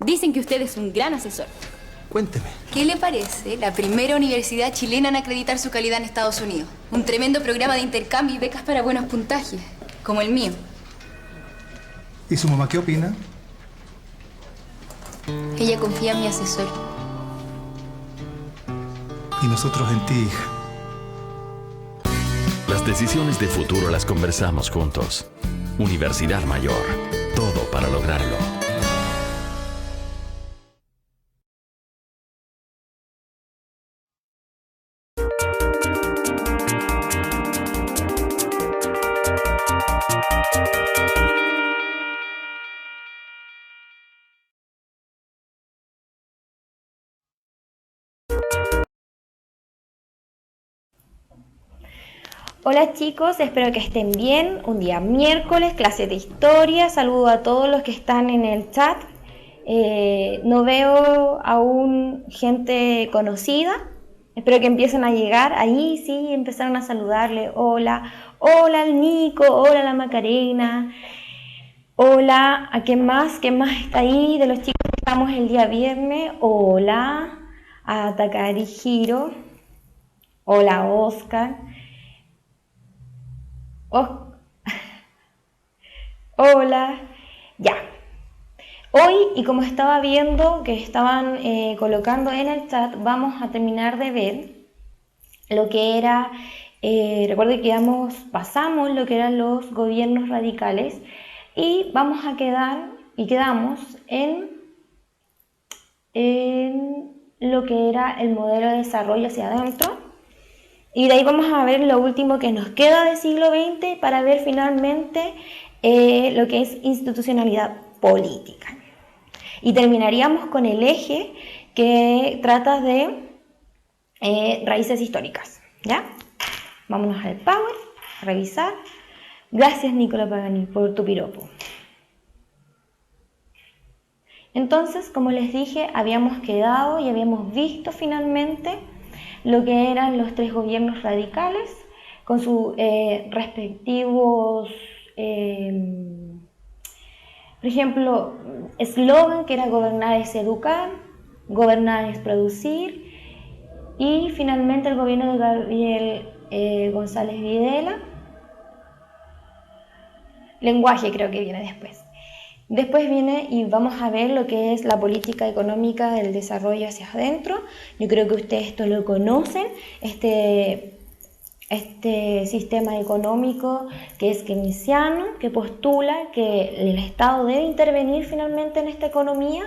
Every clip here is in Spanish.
Dicen que usted es un gran asesor. Cuénteme. ¿Qué le parece la primera universidad chilena en acreditar su calidad en Estados Unidos? Un tremendo programa de intercambio y becas para buenos puntajes, como el mío. ¿Y su mamá qué opina? Ella confía en mi asesor. Y nosotros en ti, hija. Las decisiones de futuro las conversamos juntos. Universidad Mayor. Todo para lograrlo. Hola chicos, espero que estén bien. Un día miércoles, clase de historia. Saludo a todos los que están en el chat. No veo aún gente conocida. Espero que empiecen a llegar. Ahí sí, empezaron a saludarle. Hola, hola al Nico, hola la Macarena. Hola, ¿a quién más? ¿Quién más está ahí? De los chicos que estamos el día viernes. Hola, a Takari Hiro. Hola, Oscar. Hola, ya. Hoy, y como estaba viendo que estaban colocando en el chat, vamos a terminar de ver lo que era, recuerden que pasamos lo que eran los gobiernos radicales y vamos a quedamos en lo que era el modelo de desarrollo hacia adentro. Y de ahí vamos a ver lo último que nos queda del siglo XX para ver finalmente lo que es institucionalidad política. Y terminaríamos con el eje que trata de raíces históricas. ¿Ya? Vámonos al Power, a revisar. Gracias, Nicola Pagani, por tu piropo. Entonces, como les dije, habíamos quedado y habíamos visto finalmente lo que eran los tres gobiernos radicales con sus respectivos, por ejemplo, eslogan que era gobernar es educar, gobernar es producir, y finalmente el gobierno de Gabriel González Videla, lenguaje creo que viene después. Después viene y vamos a ver lo que es la política económica del desarrollo hacia adentro. Yo creo que ustedes esto lo conocen, este sistema económico que es keynesiano, que postula que el Estado debe intervenir finalmente en esta economía,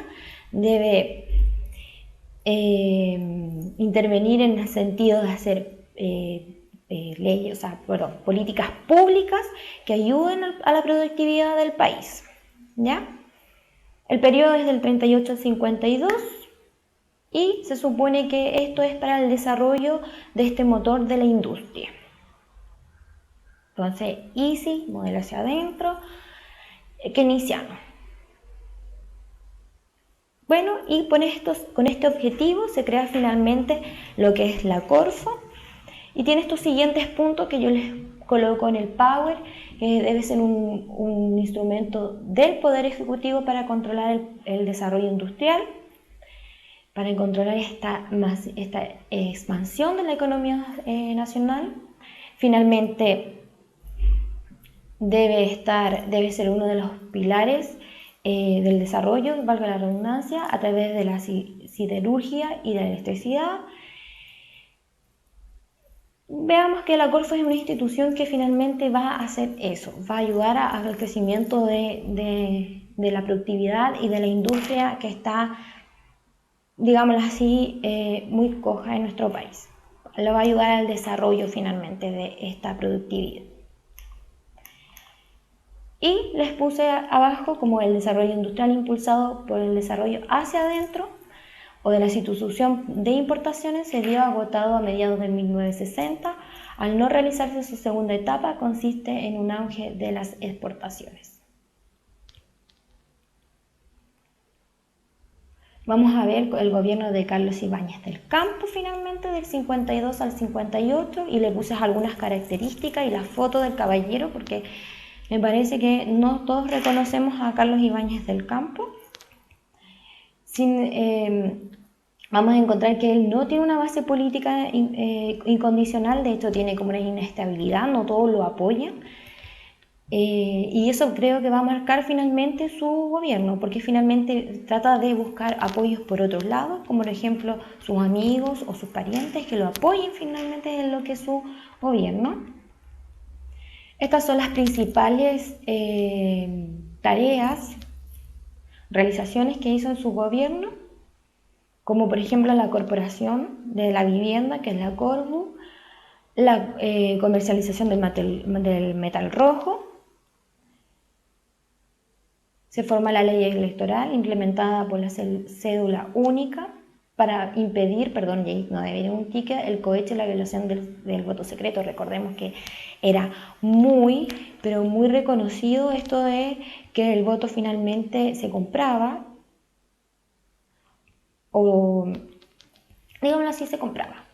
debe intervenir en el sentido de hacer leyes, políticas públicas que ayuden a la productividad del país. ¿Ya? El periodo es del 38 al 52 y se supone que esto es para el desarrollo de este motor de la industria. Entonces, EASY, modelo hacia adentro, keynesiano. Bueno, y con este objetivo se crea finalmente lo que es la Corfo y tiene estos siguientes puntos que yo les coloco en el Power, que debe ser un instrumento del Poder Ejecutivo para controlar el desarrollo industrial, para controlar esta expansión de la economía nacional. Finalmente, debe ser uno de los pilares del desarrollo, valga la redundancia, a través de la siderurgia y de la electricidad. Veamos que la Corfo es una institución que finalmente va a hacer eso, va a ayudar al crecimiento de la productividad y de la industria que está, digámoslo así, muy coja en nuestro país. Lo va a ayudar al desarrollo finalmente de esta productividad. Y les puse abajo como el desarrollo industrial impulsado por el desarrollo hacia adentro o de la sustitución de importaciones se vio agotado a mediados de 1960. Al no realizarse su segunda etapa, consiste en un auge de las exportaciones. Vamos a ver el gobierno de Carlos Ibáñez del Campo finalmente del 52 al 58 y le puse algunas características y la foto del caballero porque me parece que no todos reconocemos a Carlos Ibáñez del Campo. vamos a encontrar que él no tiene una base política incondicional, de hecho tiene como una inestabilidad, no todos lo apoyan. Y eso creo que va a marcar finalmente su gobierno, porque finalmente trata de buscar apoyos por otros lados, como por ejemplo sus amigos o sus parientes que lo apoyen finalmente en lo que es su gobierno. Estas son las principales tareas, realizaciones que hizo en su gobierno, como por ejemplo la Corporación de la Vivienda, que es la Corvu, la comercialización del metal rojo. Se forma la ley electoral implementada por la cédula única para impedir, perdón, no debería un ticket, el cohecho y la violación del voto secreto. Recordemos que era muy, pero muy reconocido esto de que el voto finalmente se compraba, o digámoslo así, se compraba.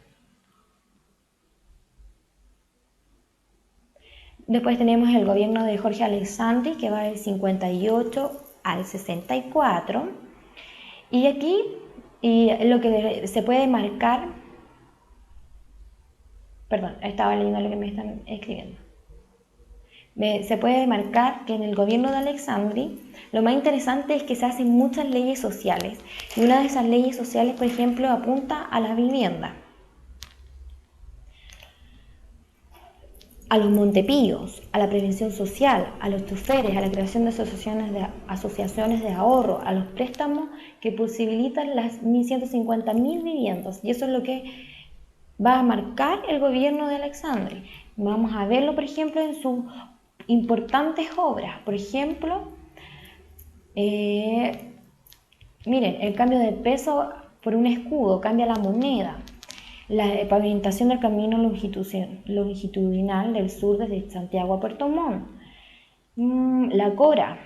Después tenemos el gobierno de Jorge Alessandri, que va del 58 al 64. Y aquí lo que se puede marcar, perdón, estaba leyendo lo que me están escribiendo. Se puede marcar que en el gobierno de Alessandri lo más interesante es que se hacen muchas leyes sociales. Y una de esas leyes sociales, por ejemplo, apunta a la vivienda, a los montepíos, a la prevención social, a los choferes, a la creación de asociaciones de ahorro, a los préstamos que posibilitan las 1.150.000 viviendas. Y eso es lo que va a marcar el gobierno de Alessandri. Vamos a verlo, por ejemplo, en sus importantes obras. Por ejemplo, miren, el cambio de peso por un escudo, cambia la moneda. La pavimentación del camino longitudinal del sur desde Santiago a Puerto Montt. La CORA,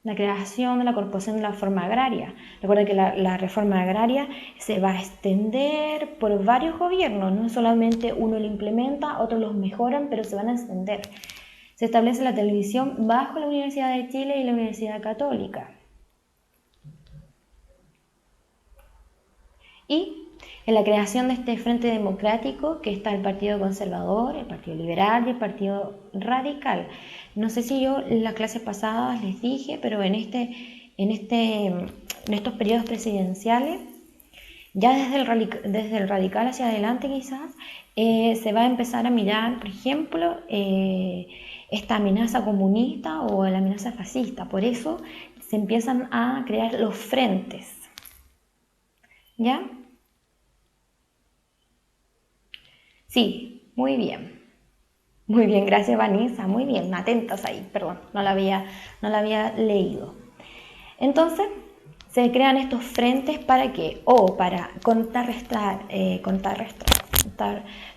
la creación de la Corporación de la Reforma Agraria. Recuerda que la reforma agraria se va a extender por varios gobiernos, no solamente uno lo implementa, otros los mejoran, pero se van a extender. Se establece la televisión bajo la Universidad de Chile y la Universidad Católica. Y en la creación de este Frente Democrático, que está el Partido Conservador, el Partido Liberal y el Partido Radical. No sé si yo en las clases pasadas les dije, pero en estos periodos presidenciales, ya desde el Radical hacia adelante quizás, se va a empezar a mirar, por ejemplo, esta amenaza comunista o la amenaza fascista. Por eso se empiezan a crear los frentes, ¿ya? Sí, muy bien. Muy bien, gracias Vanessa, muy bien, atentas ahí, perdón, no la había leído. Entonces, se crean estos frentes ¿para qué? O para contrarrestar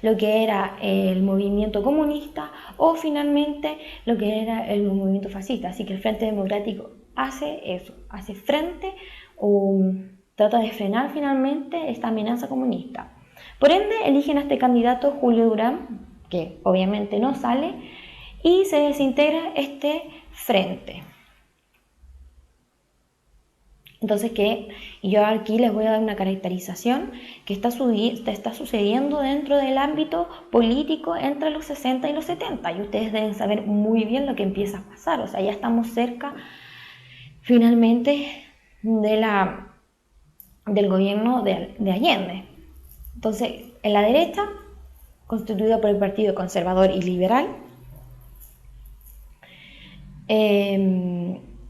lo que era el movimiento comunista o finalmente lo que era el movimiento fascista. Así que el Frente Democrático hace eso, hace frente o trata de frenar finalmente esta amenaza comunista. Por ende, eligen a este candidato Julio Durán, que obviamente no sale, y se desintegra este frente. Entonces, yo aquí les voy a dar una caracterización que está sucediendo dentro del ámbito político entre los 60 y los 70, y ustedes deben saber muy bien lo que empieza a pasar. O sea, ya estamos cerca finalmente del gobierno de Allende. Entonces, en la derecha, constituida por el Partido Conservador y Liberal,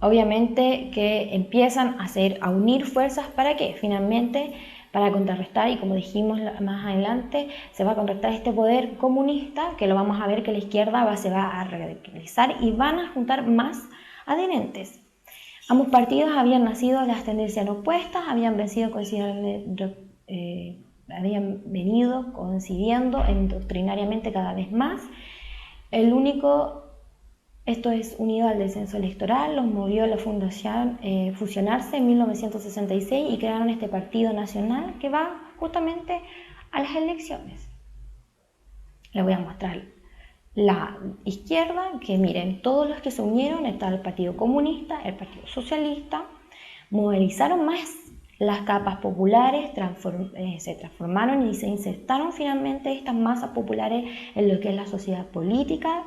obviamente que empiezan a unir fuerzas ¿para qué? Finalmente, para contrarrestar, y como dijimos más adelante, se va a contrarrestar este poder comunista, que lo vamos a ver que la izquierda se va a radicalizar y van a juntar más adherentes. Ambos partidos habían nacido de las tendencias opuestas, habían venido coincidiendo doctrinariamente cada vez más. Esto es unido al descenso electoral, los movió a la fundación fusionarse en 1966 y crearon este partido nacional que va justamente a las elecciones. Les voy a mostrar la izquierda, que miren, todos los que se unieron, está el Partido Comunista, el Partido Socialista, movilizaron más Las capas populares se transformaron y se insertaron finalmente estas masas populares en lo que es la sociedad política.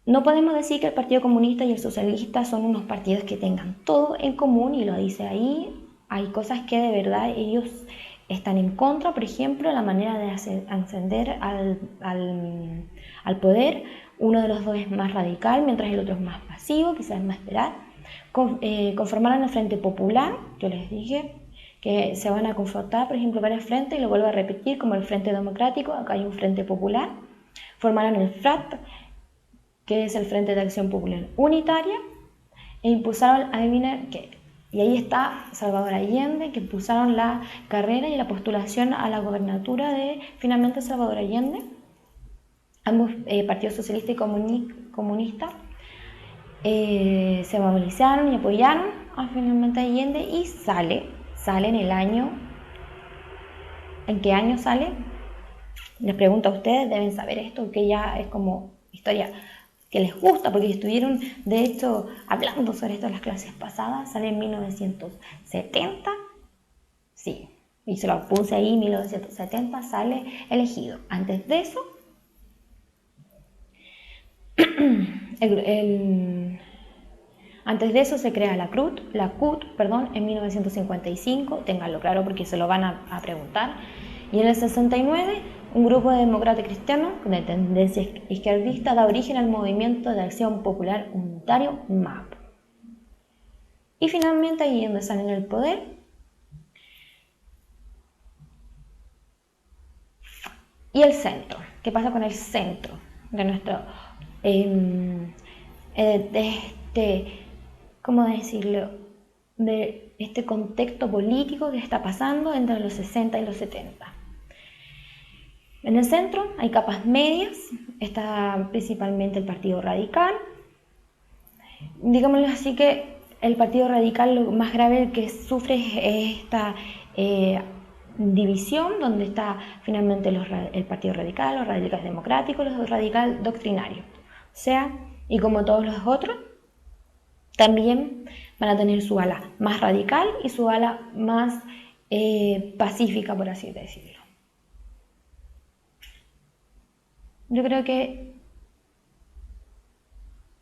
No podemos decir que el Partido Comunista y el Socialista son unos partidos que tengan todo en común, y lo dice ahí. Hay cosas que de verdad ellos están en contra, por ejemplo, la manera de ascender al poder. Uno de los dos es más radical, mientras el otro es más pasivo, quizás es más esperar. Conformaron el Frente Popular, yo les dije que se van a confrontar, por ejemplo, varios frentes, y lo vuelvo a repetir, como el Frente Democrático, acá hay un Frente Popular. Formaron el FRAP, que es el Frente de Acción Popular Unitaria, e impulsaron, y ahí está Salvador Allende, que impulsaron la carrera y la postulación a la gobernatura de, finalmente, Salvador Allende. Ambos partidos socialista y comunista se movilizaron y apoyaron a finalmente Allende, y sale en el año. ¿En qué año sale? Les pregunto a ustedes, deben saber esto, que ya es como historia que les gusta, porque estuvieron de hecho hablando sobre esto en las clases pasadas. Sale en 1970, sí, y se lo puse ahí, 1970 sale elegido. Antes de eso, antes de eso se crea la CUT, en 1955, ténganlo claro porque se lo van a preguntar. Y en el 69, un grupo de demócratas cristianos de tendencia izquierdista da origen al Movimiento de Acción Popular Unitario, MAP. Y finalmente, ahí donde salen el poder, y el centro. ¿Qué pasa con el centro de nuestro, ¿cómo decirlo?, de este contexto político que está pasando entre los 60 y los 70? En el centro hay capas medias, está principalmente el Partido Radical. Digámoslo así, que el Partido Radical, lo más grave que sufre es esta división, donde está finalmente el Partido Radical, los radicales democráticos, los radicales doctrinarios. O sea, y como todos los otros, también van a tener su ala más radical y su ala más pacífica, por así decirlo. Yo creo que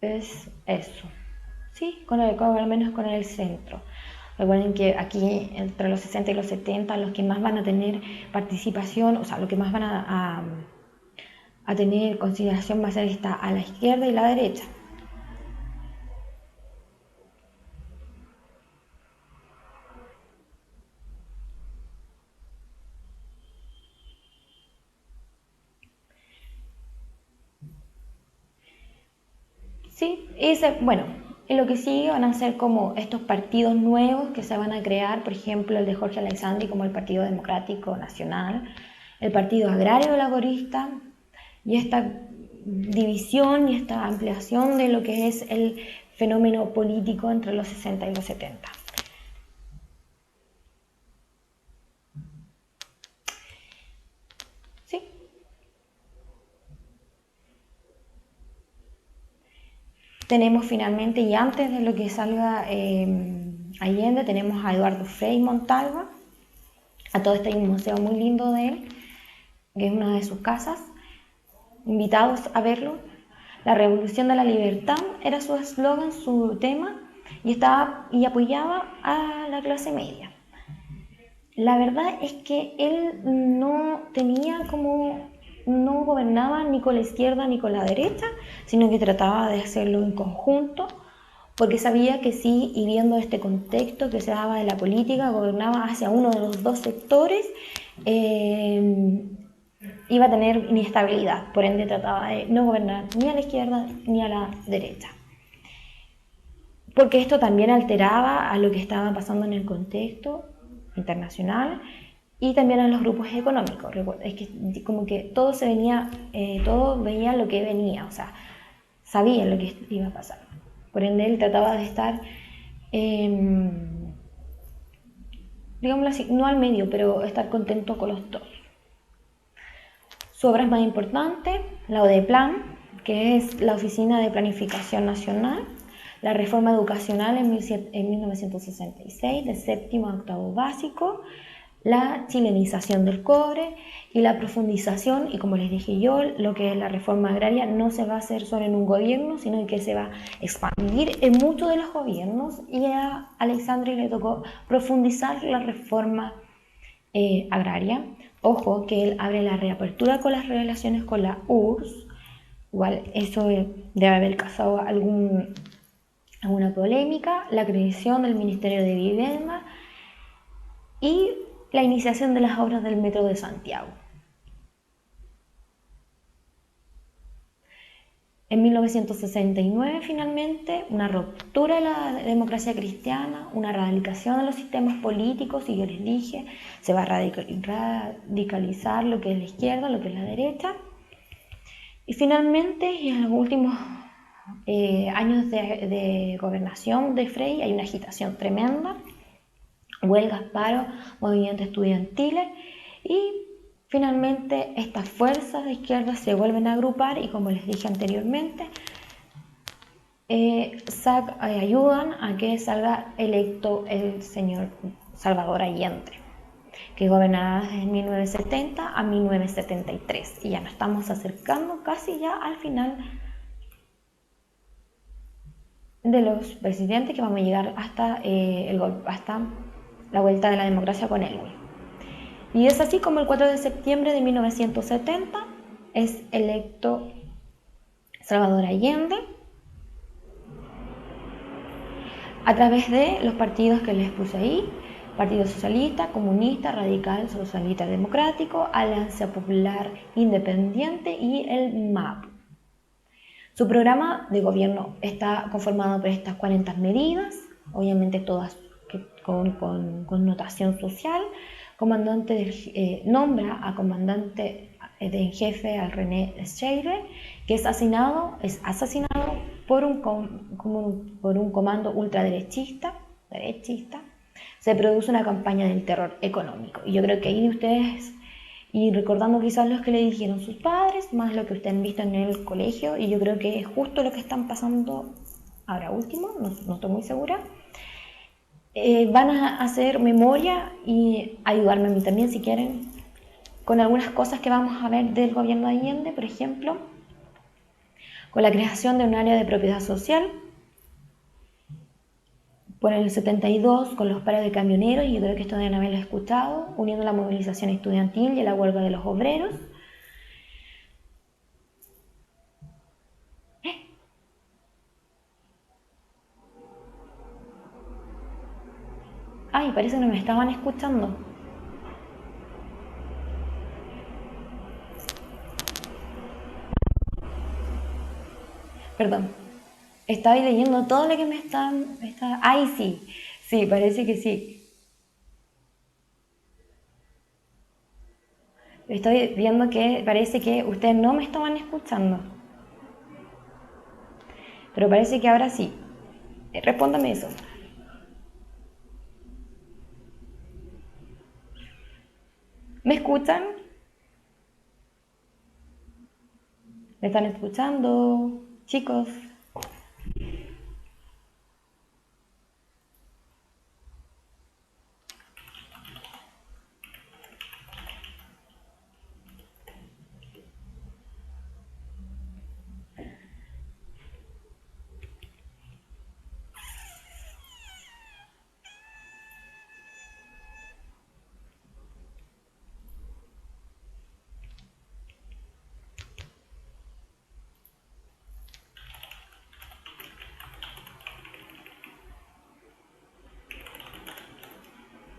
es eso, sí, al menos con el centro. Recuerden que aquí entre los 60 y los 70 los que más van a tener participación, o sea, lo que más van a tener consideración va a ser esta a la izquierda y la derecha. Sí, y lo que sigue van a ser como estos partidos nuevos que se van a crear, por ejemplo, el de Jorge Alessandri, como el Partido Democrático Nacional, el Partido Agrario Laborista, y esta división y esta ampliación de lo que es el fenómeno político entre los 60 y los 70. ¿Sí? Tenemos finalmente, y antes de lo que salga Allende, tenemos a Eduardo Frei Montalva. A todo esto hay un museo muy lindo de él, que es una de sus casas. Invitados a verlo. La revolución de la libertad era su eslogan, su tema, y apoyaba a la clase media. La verdad es que él no gobernaba ni con la izquierda ni con la derecha, sino que trataba de hacerlo en conjunto, porque sabía que sí, y viendo este contexto que se daba de la política, gobernaba hacia uno de los dos sectores, iba a tener inestabilidad. Por ende, trataba de no gobernar ni a la izquierda ni a la derecha, porque esto también alteraba a lo que estaba pasando en el contexto internacional y también a los grupos económicos. Es que como que todo veía lo que venía, o sea, sabía lo que iba a pasar. Por ende, él trataba de estar, digámoslo así, no al medio, pero estar contento con los dos. Su obra más importante, la ODEPLAN, que es la Oficina de Planificación Nacional, la reforma educacional en 1966, de séptimo a octavo básico, la chilenización del cobre y la profundización, y como les dije yo, lo que es la reforma agraria no se va a hacer solo en un gobierno, sino que se va a expandir en muchos de los gobiernos, y a Alexandre le tocó profundizar la reforma agraria. Ojo que él abre la reapertura con las relaciones con la URSS, igual eso debe haber causado alguna polémica, la creación del Ministerio de Vivienda y la iniciación de las obras del Metro de Santiago. En 1969, finalmente, una ruptura de la democracia cristiana, una radicalización de los sistemas políticos, y yo les dije, se va a radicalizar lo que es la izquierda, lo que es la derecha. Y finalmente, en los últimos años de gobernación de Frei, hay una agitación tremenda, huelgas, paros, movimientos estudiantiles, y finalmente estas fuerzas de izquierda se vuelven a agrupar y, como les dije anteriormente, ayudan a que salga electo el señor Salvador Allende, que gobernará desde 1970 a 1973, y ya nos estamos acercando casi ya al final de los presidentes, que vamos a llegar hasta la vuelta de la democracia con él. Y es así como el 4 de septiembre de 1970 es electo Salvador Allende a través de los partidos que les puse ahí: Partido Socialista, Comunista, Radical, Socialista Democrático, Alianza Popular Independiente y el MAP. Su programa de gobierno está conformado por estas 40 medidas, obviamente todas con connotación social. Nombra a comandante en jefe al René Scheire, que es asesinado por un comando ultraderechista. Se produce una campaña del terror económico. Y yo creo que ahí ustedes, y recordando quizás los que le dijeron sus padres, más lo que ustedes han visto en el colegio, y yo creo que es justo lo que están pasando ahora último, no estoy muy segura. Van a hacer memoria y ayudarme a mí también, si quieren, con algunas cosas que vamos a ver del gobierno de Allende, por ejemplo, con la creación de un área de propiedad social, por el 72 con los paros de camioneros, y yo creo que esto deben haberlo escuchado, uniendo la movilización estudiantil y la huelga de los obreros. Ay, parece que no me estaban escuchando. Perdón. Estaba leyendo todo lo que me están... Ay, sí, parece que sí. Estoy viendo que parece que ustedes no me estaban escuchando. Pero parece que ahora sí. Respóndame eso. ¿Me escuchan? ¿Me están escuchando, chicos?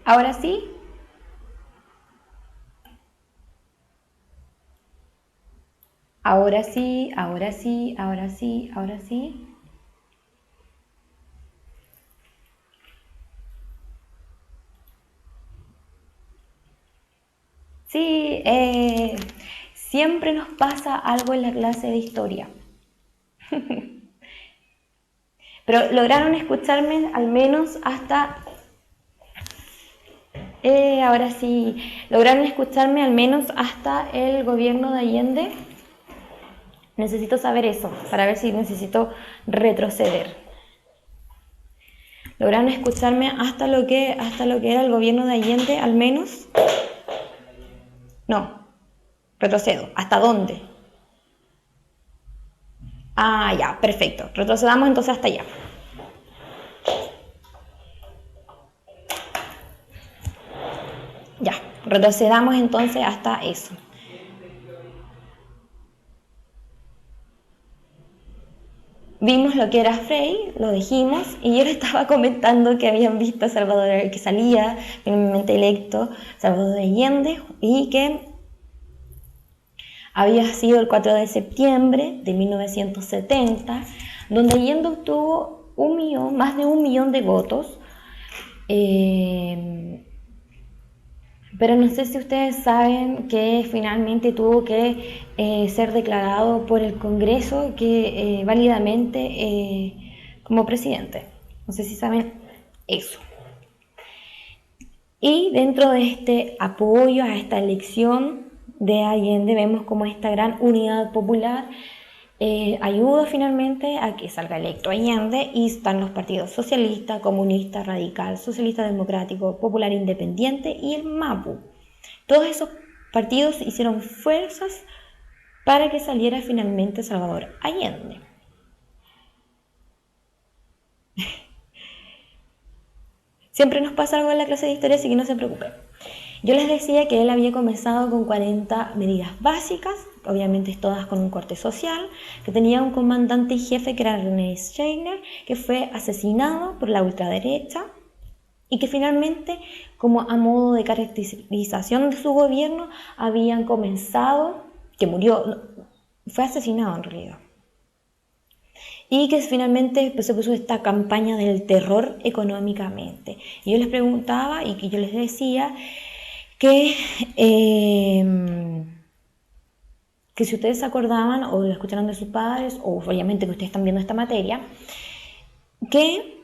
¿Ahora sí? Ahora sí, ahora sí, ahora sí, ahora sí. Sí, siempre nos pasa algo en la clase de historia. Pero lograron escucharme al menos hasta... ahora sí, lograron escucharme al menos hasta el gobierno de Allende. Necesito saber eso, para ver si necesito retroceder. ¿Lograron escucharme hasta lo que era el gobierno de Allende, al menos? No, retrocedo. ¿Hasta dónde? Ah, ya, perfecto. Retrocedamos entonces hasta allá. Ya, retrocedamos entonces hasta eso. Vimos lo que era Frei, lo dijimos, y yo le estaba comentando que habían visto a Salvador, que salía finalmente electo Salvador Allende, y que había sido el 4 de septiembre de 1970, donde Allende obtuvo más de 1 millón de votos. Pero no sé si ustedes saben que finalmente tuvo que ser declarado por el Congreso que válidamente como presidente. No sé si saben eso. Y dentro de este apoyo a esta elección de Allende vemos como esta gran unidad popular ayuda finalmente a que salga electo Allende, y están los partidos socialista, comunista, radical, socialista democrático, popular independiente y el MAPU. Todos esos partidos hicieron fuerzas para que saliera finalmente Salvador Allende. Siempre nos pasa algo en la clase de historia, así que no se preocupen. Yo les decía que él había comenzado con 40 medidas básicas, obviamente todas con un corte social, que tenía un comandante y jefe que era René Scheiner, que fue asesinado por la ultraderecha y que finalmente, como a modo de caracterización de su gobierno, habían comenzado, que murió, fue asesinado en realidad, y que finalmente se puso esta campaña del terror económicamente. Y yo les preguntaba y que yo les decía que si ustedes se acordaban o lo escucharon de sus padres, o obviamente que ustedes están viendo esta materia, que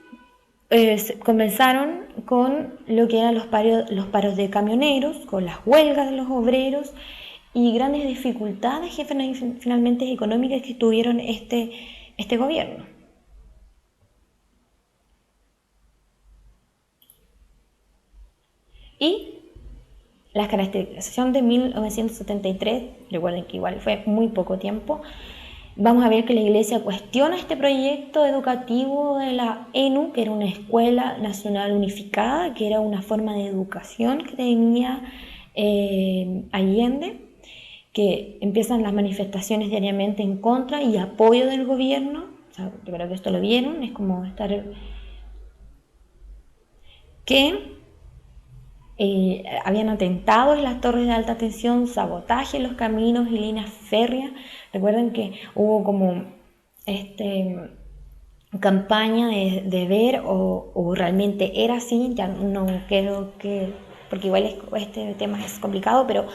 comenzaron con lo que eran los paros de camioneros, con las huelgas de los obreros y grandes dificultades finalmente económicas que tuvieron este gobierno. Y la caracterización de 1973, recuerden que igual fue muy poco tiempo, vamos a ver que la Iglesia cuestiona este proyecto educativo de la ENU, que era una escuela nacional unificada, que era una forma de educación que tenía Allende, que empiezan las manifestaciones diariamente en contra y apoyo del gobierno. O sea, yo creo que esto lo vieron, es como estar... que habían atentado en las torres de alta tensión, sabotaje en los caminos y líneas férreas. Recuerden que hubo como campaña de ver o realmente era así. Ya no creo que, porque igual este tema es complicado, pero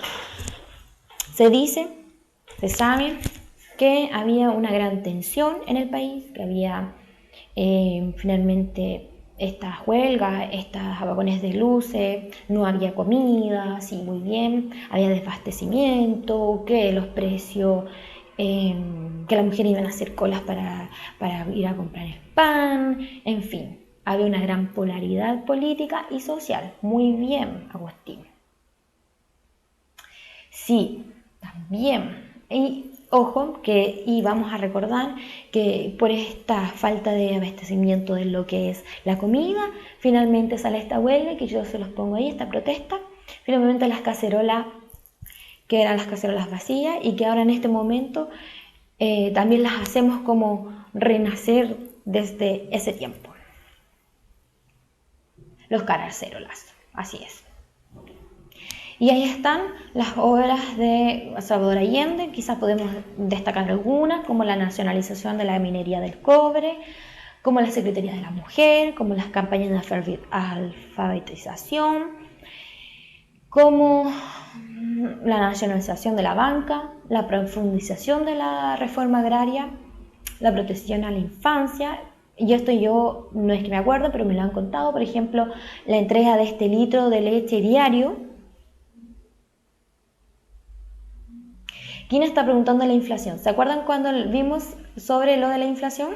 se dice, se sabe que había una gran tensión en el país, que había finalmente estas huelgas, estos apagones de luces, no había comida, sí, muy bien, había desabastecimiento, que los precios, que las mujeres iban a hacer colas para ir a comprar el pan, en fin, había una gran polaridad política y social. Muy bien, Agustín. Sí, también. Y ojo, y vamos a recordar que por esta falta de abastecimiento de lo que es la comida, finalmente sale esta huelga, que yo se los pongo ahí, esta protesta, finalmente las cacerolas, que eran las cacerolas vacías, y que ahora en este momento también las hacemos como renacer desde ese tiempo. Los cacerolas, así es. Y ahí están las obras de Salvador Allende. Quizás podemos destacar algunas, como la nacionalización de la minería del cobre, como la Secretaría de la Mujer, como las campañas de alfabetización, como la nacionalización de la banca, la profundización de la reforma agraria, la protección a la infancia. Y esto yo no es que me acuerdo, pero me lo han contado. Por ejemplo, la entrega de este litro de leche diario. ¿Quién está preguntando la inflación? ¿Se acuerdan cuando vimos sobre lo de la inflación?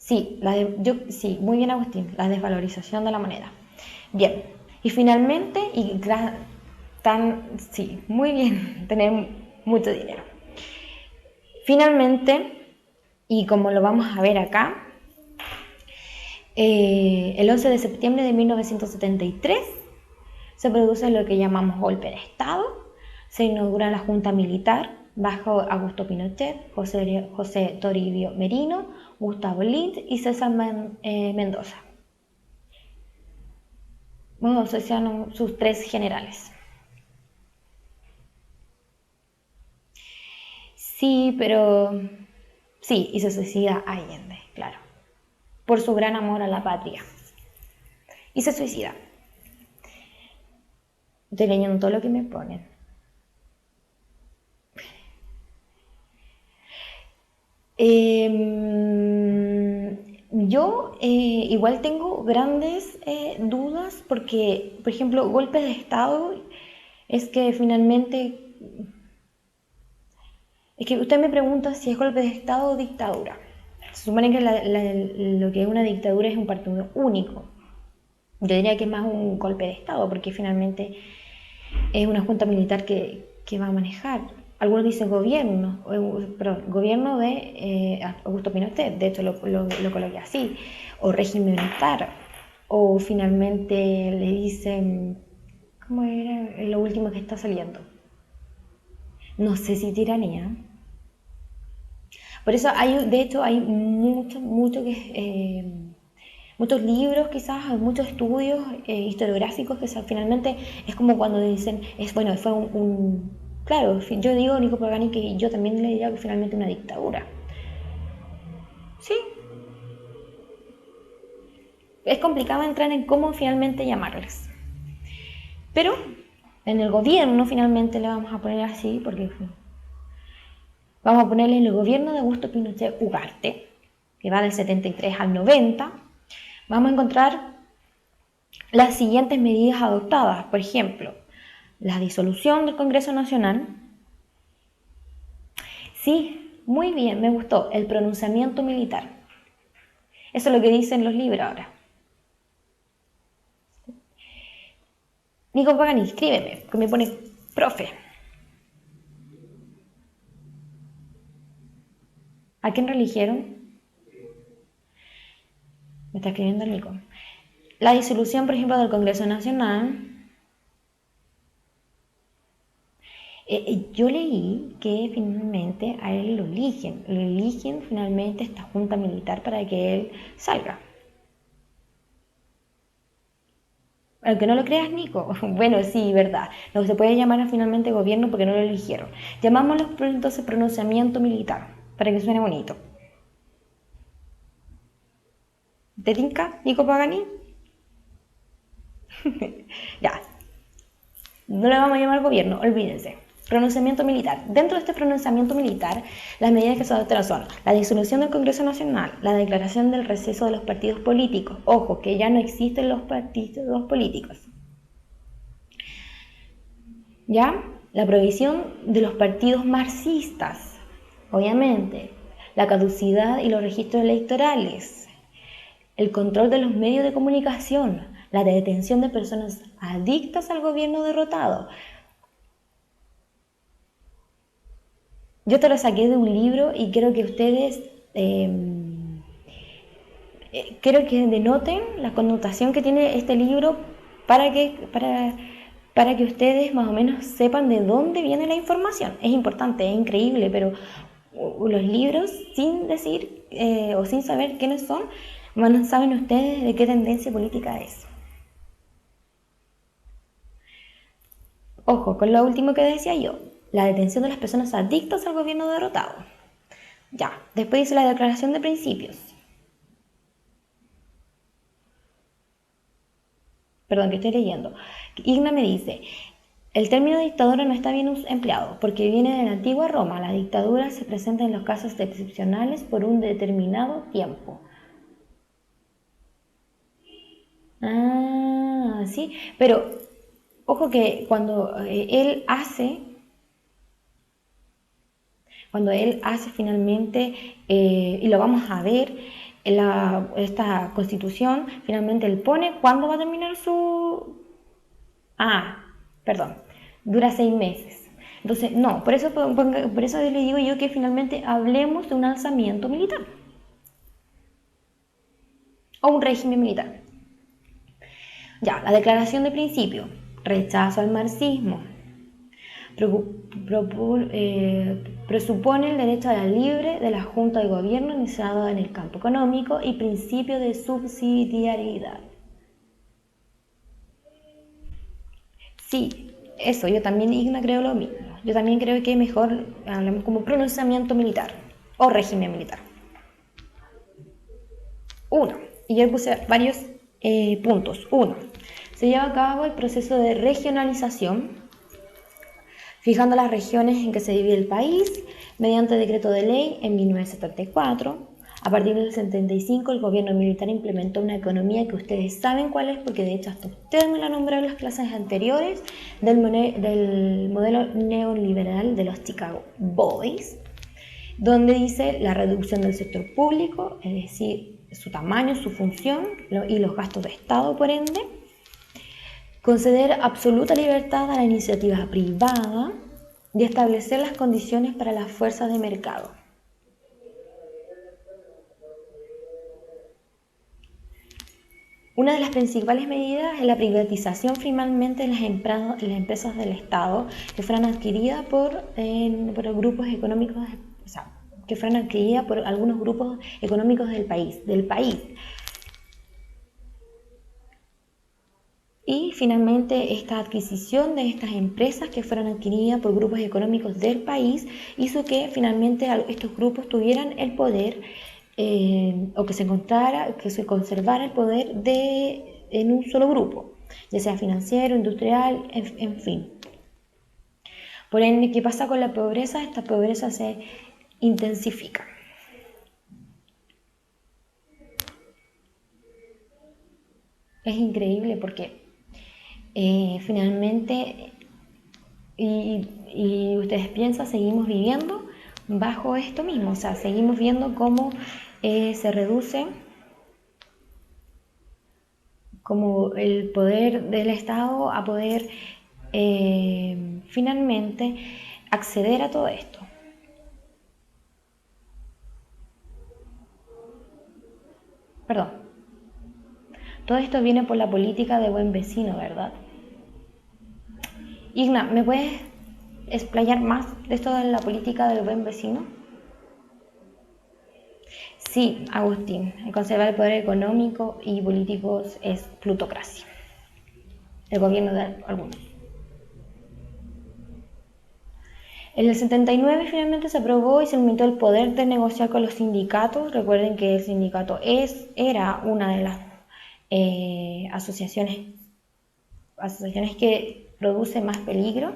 Sí, sí, muy bien Agustín, la desvalorización de la moneda. Bien, y finalmente, sí, muy bien, tener mucho dinero. Finalmente, y como lo vamos a ver acá, el 11 de septiembre de 1973 se produce lo que llamamos golpe de Estado, se inaugura la Junta Militar bajo Augusto Pinochet, José Toribio Merino, Gustavo Lins y César Mendoza. Bueno, esos eran sus tres generales. Sí, y se suicida Allende, claro, por su gran amor a la patria. Y se suicida. Estoy leyendo todo lo que me ponen. Yo igual tengo grandes dudas porque, por ejemplo, golpe de Estado es que finalmente... Es que usted me pregunta si es golpe de Estado o dictadura. Se supone que lo que es una dictadura es un partido único. Yo diría que es más un golpe de Estado porque finalmente es una junta militar que va a manejar. Algunos dicen gobierno de Augusto Pinochet, de hecho lo coloqué así, o régimen militar, o finalmente le dicen, ¿cómo era lo último que está saliendo? No sé si tiranía. Por eso de hecho hay muchos libros, quizás, muchos estudios historiográficos que finalmente es como cuando dicen, fue claro, yo digo, Nico Pagani, que yo también le diría que finalmente una dictadura. Sí. Es complicado entrar en cómo finalmente llamarles. Pero en el gobierno finalmente le vamos a poner así, porque vamos a ponerle en el gobierno de Augusto Pinochet Ugarte, que va del 73 al 90. Vamos a encontrar las siguientes medidas adoptadas. Por ejemplo, la disolución del Congreso Nacional. Sí, muy bien, me gustó. El pronunciamiento militar. Eso es lo que dicen los libros ahora. Nico Pagani, escríbeme, que me pone profe. ¿A quién religieron? Me está escribiendo el Nico. La disolución, por ejemplo, del Congreso Nacional. Yo leí que finalmente a él lo eligen finalmente esta junta militar para que él salga. Aunque no lo creas, Nico. Bueno, sí, verdad. No se puede llamar finalmente gobierno porque no lo eligieron. Llamámoslo entonces pronunciamiento militar, para que suene bonito. ¿Te tinca, Nico Pagani? Ya. No le vamos a llamar gobierno, olvídense. Pronunciamiento militar. Dentro de este pronunciamiento militar, las medidas que se adoptaron son la disolución del Congreso Nacional, la declaración del receso de los partidos políticos. Ojo, que ya no existen los partidos políticos. ¿Ya? La prohibición de los partidos marxistas, obviamente. La caducidad y los registros electorales. El control de los medios de comunicación. La detención de personas adictas al gobierno derrotado. Yo te lo saqué de un libro y quiero que ustedes quiero que denoten la connotación que tiene este libro para que ustedes más o menos sepan de dónde viene la información. Es importante, es increíble, pero los libros, sin decir o sin saber quiénes son, saben ustedes de qué tendencia política es. Ojo, con lo último que decía yo. La detención de las personas adictas al gobierno derrotado. Ya, después dice la declaración de principios. Perdón, que estoy leyendo. Igna me dice, el término dictadura no está bien empleado, porque viene de la antigua Roma. La dictadura se presenta en los casos excepcionales por un determinado tiempo. Ah, sí, pero ojo que cuando él hace finalmente, y lo vamos a ver, esta constitución finalmente él pone cuándo va a terminar dura 6 meses. Entonces, no, por eso le digo yo que finalmente hablemos de un alzamiento militar o un régimen militar. Ya, la declaración de principio, rechazo al marxismo, presupone el derecho a la libre de la Junta de Gobierno iniciado en el campo económico y principio de subsidiariedad. Sí, eso, yo también, Igna, creo lo mismo. Yo también creo que mejor hablamos como pronunciamiento militar o régimen militar. Uno, y yo puse varios puntos. Uno, se lleva a cabo el proceso de regionalización, fijando las regiones en que se divide el país mediante decreto de ley en 1974. A partir del 75 el gobierno militar implementó una economía que ustedes saben cuál es, porque de hecho hasta ustedes me la nombraron en las clases anteriores, del modelo neoliberal de los Chicago Boys, donde dice la reducción del sector público, es decir, su tamaño, su función y los gastos de Estado, por ende, conceder absoluta libertad a la iniciativa privada y establecer las condiciones para las fuerzas de mercado. Una de las principales medidas es la privatización finalmente de las empresas del Estado que fueran adquiridas por grupos económicos, o sea, que fueran adquiridas por algunos grupos económicos del país. Y finalmente esta adquisición de estas empresas que fueron adquiridas por grupos económicos del país hizo que finalmente estos grupos tuvieran el poder o que se conservara el poder en un solo grupo, ya sea financiero, industrial, en fin. Por ende, ¿qué pasa con la pobreza? Esta pobreza se intensifica. Es increíble porque finalmente, y ustedes piensan, seguimos viviendo bajo esto mismo, o sea, seguimos viendo cómo se reduce como el poder del Estado a poder finalmente acceder a todo esto. Perdón. Todo esto viene por la política de buen vecino, ¿verdad? Igna, ¿me puedes explayar más de esto de la política del buen vecino? Sí, Agustín, el conservar el poder económico y político es plutocracia. El gobierno de algunos. En el 79 finalmente se aprobó y se limitó el poder de negociar con los sindicatos. Recuerden que el sindicato era una de las asociaciones que produce más peligro.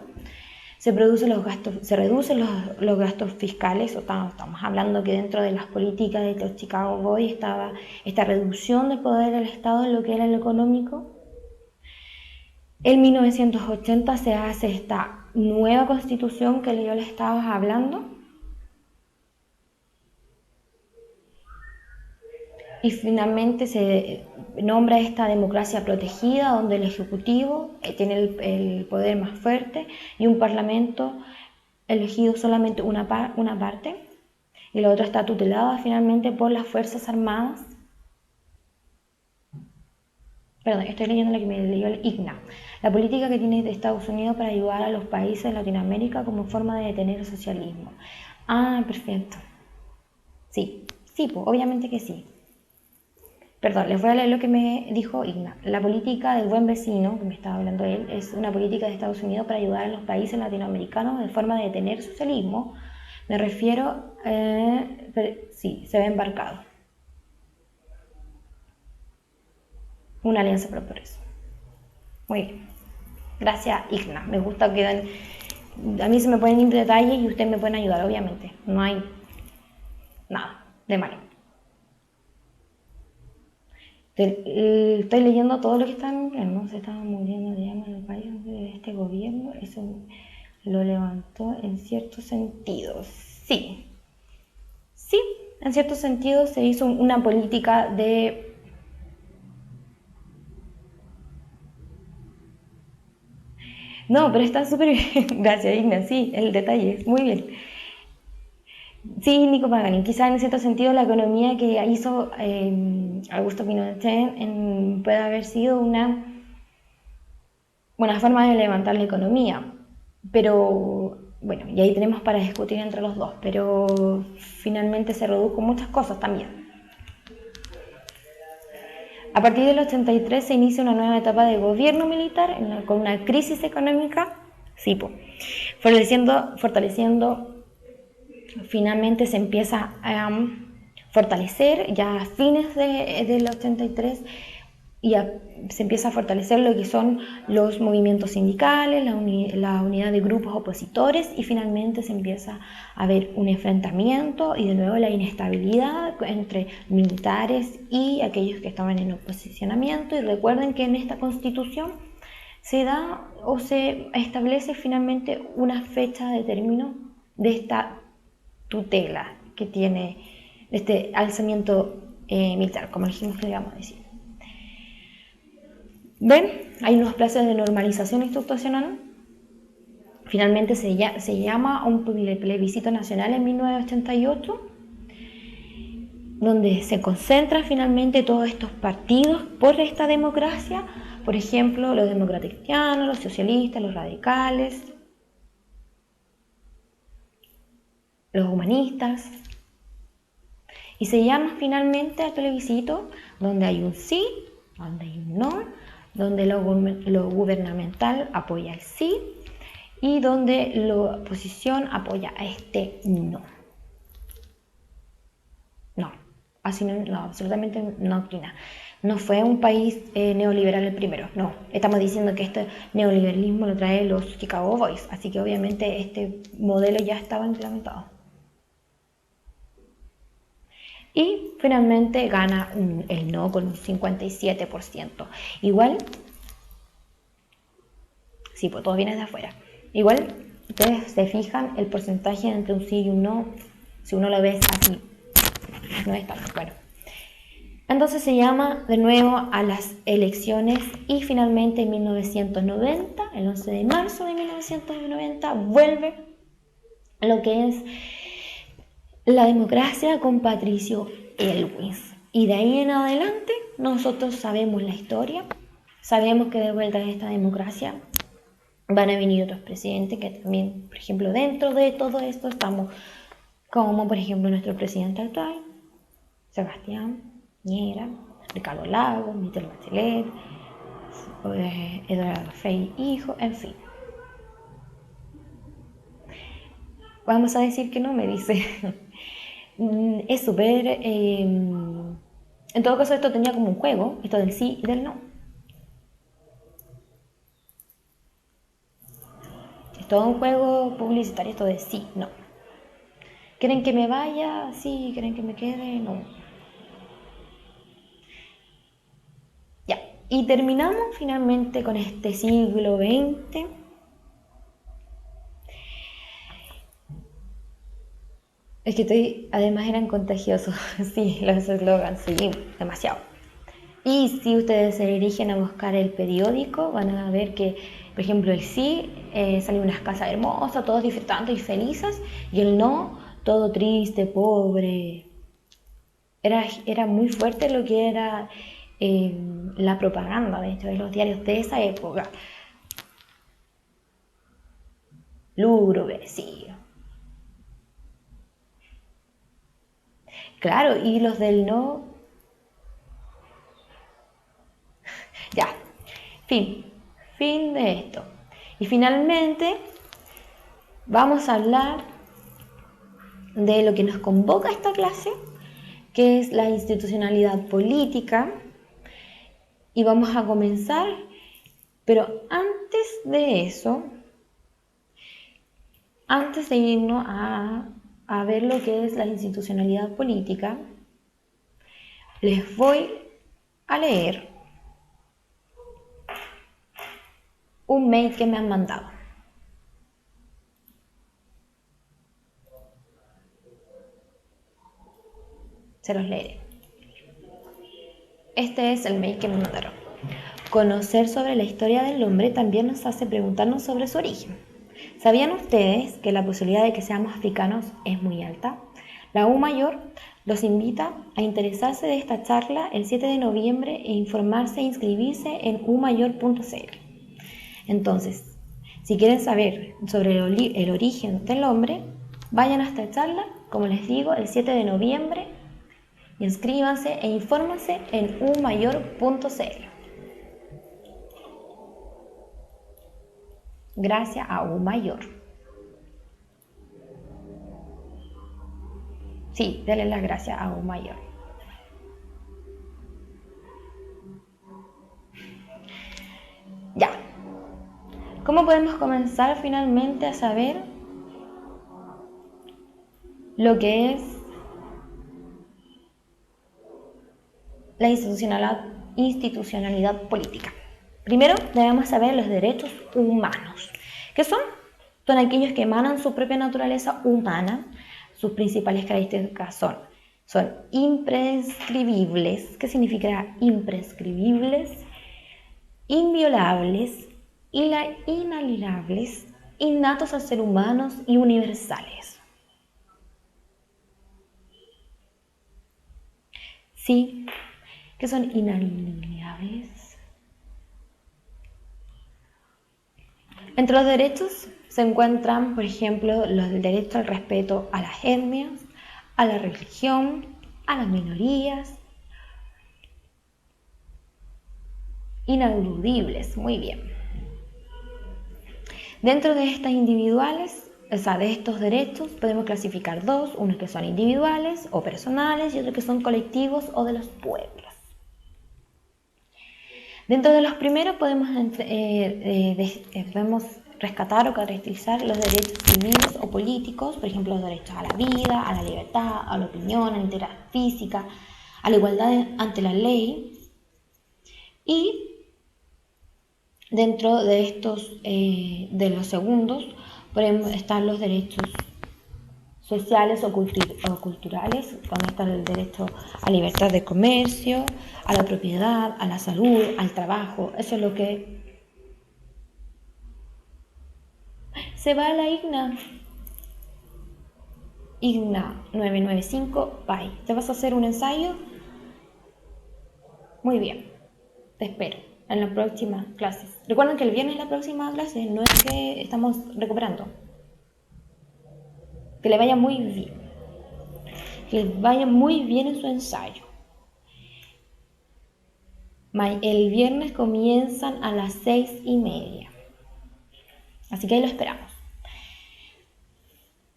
Se reducen los gastos fiscales. Estamos hablando que dentro de las políticas de los Chicago Boys estaba esta reducción del poder del Estado en lo que era lo económico. En 1980 se hace esta nueva constitución que yo les estaba hablando. Y finalmente se nombra esta democracia protegida, donde el Ejecutivo tiene el poder más fuerte y un Parlamento elegido solamente una parte, y la otra está tutelada finalmente por las Fuerzas Armadas. Perdón, estoy leyendo lo que me leyó el IGNA. La política que tiene de Estados Unidos para ayudar a los países de Latinoamérica como forma de detener el socialismo. Ah, perfecto. Sí, pues, obviamente que sí. Perdón, les voy a leer lo que me dijo Igna. La política del buen vecino, que me estaba hablando él, es una política de Estados Unidos para ayudar a los países latinoamericanos de forma de detener el socialismo. Me refiero, sí, se ve embarcado. Una alianza por el progreso. Muy bien. Gracias, Igna. Me gusta que a mí se me pueden ir detalles y ustedes me pueden ayudar, obviamente. No hay nada de malo. Estoy leyendo todo lo que están, no se estaban muriendo de llamas en el país de este gobierno. Eso lo levantó en cierto sentido. Sí, en cierto sentido, se hizo una política de no, pero está súper bien. Gracias, Igna. Sí, el detalle. Muy bien. Sí, Nico Paganín. Quizá en cierto sentido la economía que hizo Augusto Pinochet puede haber sido una buena forma de levantar la economía. Pero, bueno, y ahí tenemos para discutir entre los dos. Pero finalmente se redujo muchas cosas también. A partir del 83 se inicia una nueva etapa de gobierno militar con una crisis económica, sí, fortaleciendo, finalmente se empieza a fortalecer ya a fines del 83 y se empieza a fortalecer lo que son los movimientos sindicales, la unidad de grupos opositores y finalmente se empieza a ver un enfrentamiento y de nuevo la inestabilidad entre militares y aquellos que estaban en oposicionamiento. Y recuerden que en esta constitución se da o se establece finalmente una fecha de término de esta tutela que tiene este alzamiento militar, como dijimos que le vamos a decir. ¿Ven? Hay unos plazos de normalización institucional. Finalmente se llama a un plebiscito nacional en 1988, donde se concentran finalmente todos estos partidos por esta democracia, por ejemplo, los demócratas cristianos, los socialistas, los radicales, los humanistas, y se llama finalmente al plebiscito donde hay un sí, donde hay un no, donde lo gubernamental apoya el sí y donde la oposición apoya a este no. No, así no, absolutamente no, Cristina. No fue un país neoliberal el primero, no. Estamos diciendo que este neoliberalismo lo trae los Chicago Boys, así que obviamente este modelo ya estaba implementado. Y finalmente gana el no con un 57%. Igual, sí, pues todo viene de afuera. Igual, ustedes se fijan el porcentaje entre un sí y un no, si uno lo ve así, no es tan bueno. Entonces se llama de nuevo a las elecciones y finalmente en 1990, el 11 de marzo de 1990, vuelve lo que es la democracia con Patricio Elwins. Y de ahí en adelante nosotros sabemos la historia, sabemos que de vuelta de esta democracia van a venir otros presidentes que también, por ejemplo, dentro de todo esto estamos como por ejemplo nuestro presidente actual, Sebastián Piñera, Ricardo Lagos, Michelle Bachelet, Eduardo Frei hijo, en fin. Vamos a decir que no, me dice. Es súper... en todo caso esto tenía como un juego, esto del sí y del no. Es todo un juego publicitario, esto de sí, no. ¿Quieren que me vaya? Sí. ¿Quieren que me quede? No. Ya. Y terminamos finalmente con este siglo XX. Es que además eran contagiosos, sí, los eslogans, sí, demasiado. Y si ustedes se dirigen a buscar el periódico, van a ver que, por ejemplo, el sí salió unas casas hermosas, todos disfrutando y felices, y el no, todo triste, pobre. Era muy fuerte lo que era la propaganda, de hecho, de los diarios de esa época. Lúgubre, sí. Claro, y los del no... Ya, fin de esto. Y finalmente vamos a hablar de lo que nos convoca a esta clase, que es la institucionalidad política. Y vamos a comenzar, pero antes de eso, antes de irnos a ver lo que es la institucionalidad política, les voy a leer un mail que me han mandado. Se los leeré. Este es el mail que me mandaron. Conocer sobre la historia del hombre también nos hace preguntarnos sobre su origen. ¿Sabían ustedes que la posibilidad de que seamos africanos es muy alta? La U Mayor los invita a interesarse de esta charla el 7 de noviembre e informarse e inscribirse en umayor.cl. Entonces, si quieren saber sobre el origen del hombre, vayan a esta charla, como les digo, el 7 de noviembre, inscríbanse e infórmense en umayor.cl. Gracias a U Mayor. Sí, denle las gracias a U Mayor. Ya. ¿Cómo podemos comenzar finalmente a saber lo que es la institucionalidad política? Primero debemos saber los derechos humanos. ¿Qué son? Son aquellos que emanan su propia naturaleza humana. Sus principales características son imprescriptibles. ¿Qué significa imprescriptibles? Inviolables, inalienables, innatos al ser humano y universales. Sí, ¿qué son inalienables? Entre los derechos se encuentran, por ejemplo, los del derecho al respeto a las etnias, a la religión, a las minorías. Ineludibles, muy bien. Dentro de estas individuales, de estos derechos, podemos clasificar dos, unos que son individuales o personales y otros que son colectivos o de los pueblos. Dentro de los primeros podemos rescatar o caracterizar los derechos civiles o políticos, por ejemplo, los derechos a la vida, a la libertad, a la opinión, a la integridad física, a la igualdad ante la ley. Y dentro de estos, de los segundos, podemos estar los derechos sociales o culturales, donde está el derecho a libertad de comercio, a la propiedad, a la salud, al trabajo. Eso es lo que se va a la IGNA. IGNA 995, bye. ¿Te vas a hacer un ensayo? Muy bien, te espero en las próximas clases. Recuerden que el viernes es la próxima clase, no es que estamos recuperando. Que le vaya muy bien. Que les vaya muy bien en su ensayo. El viernes comienzan a las 6:30. Así que ahí lo esperamos.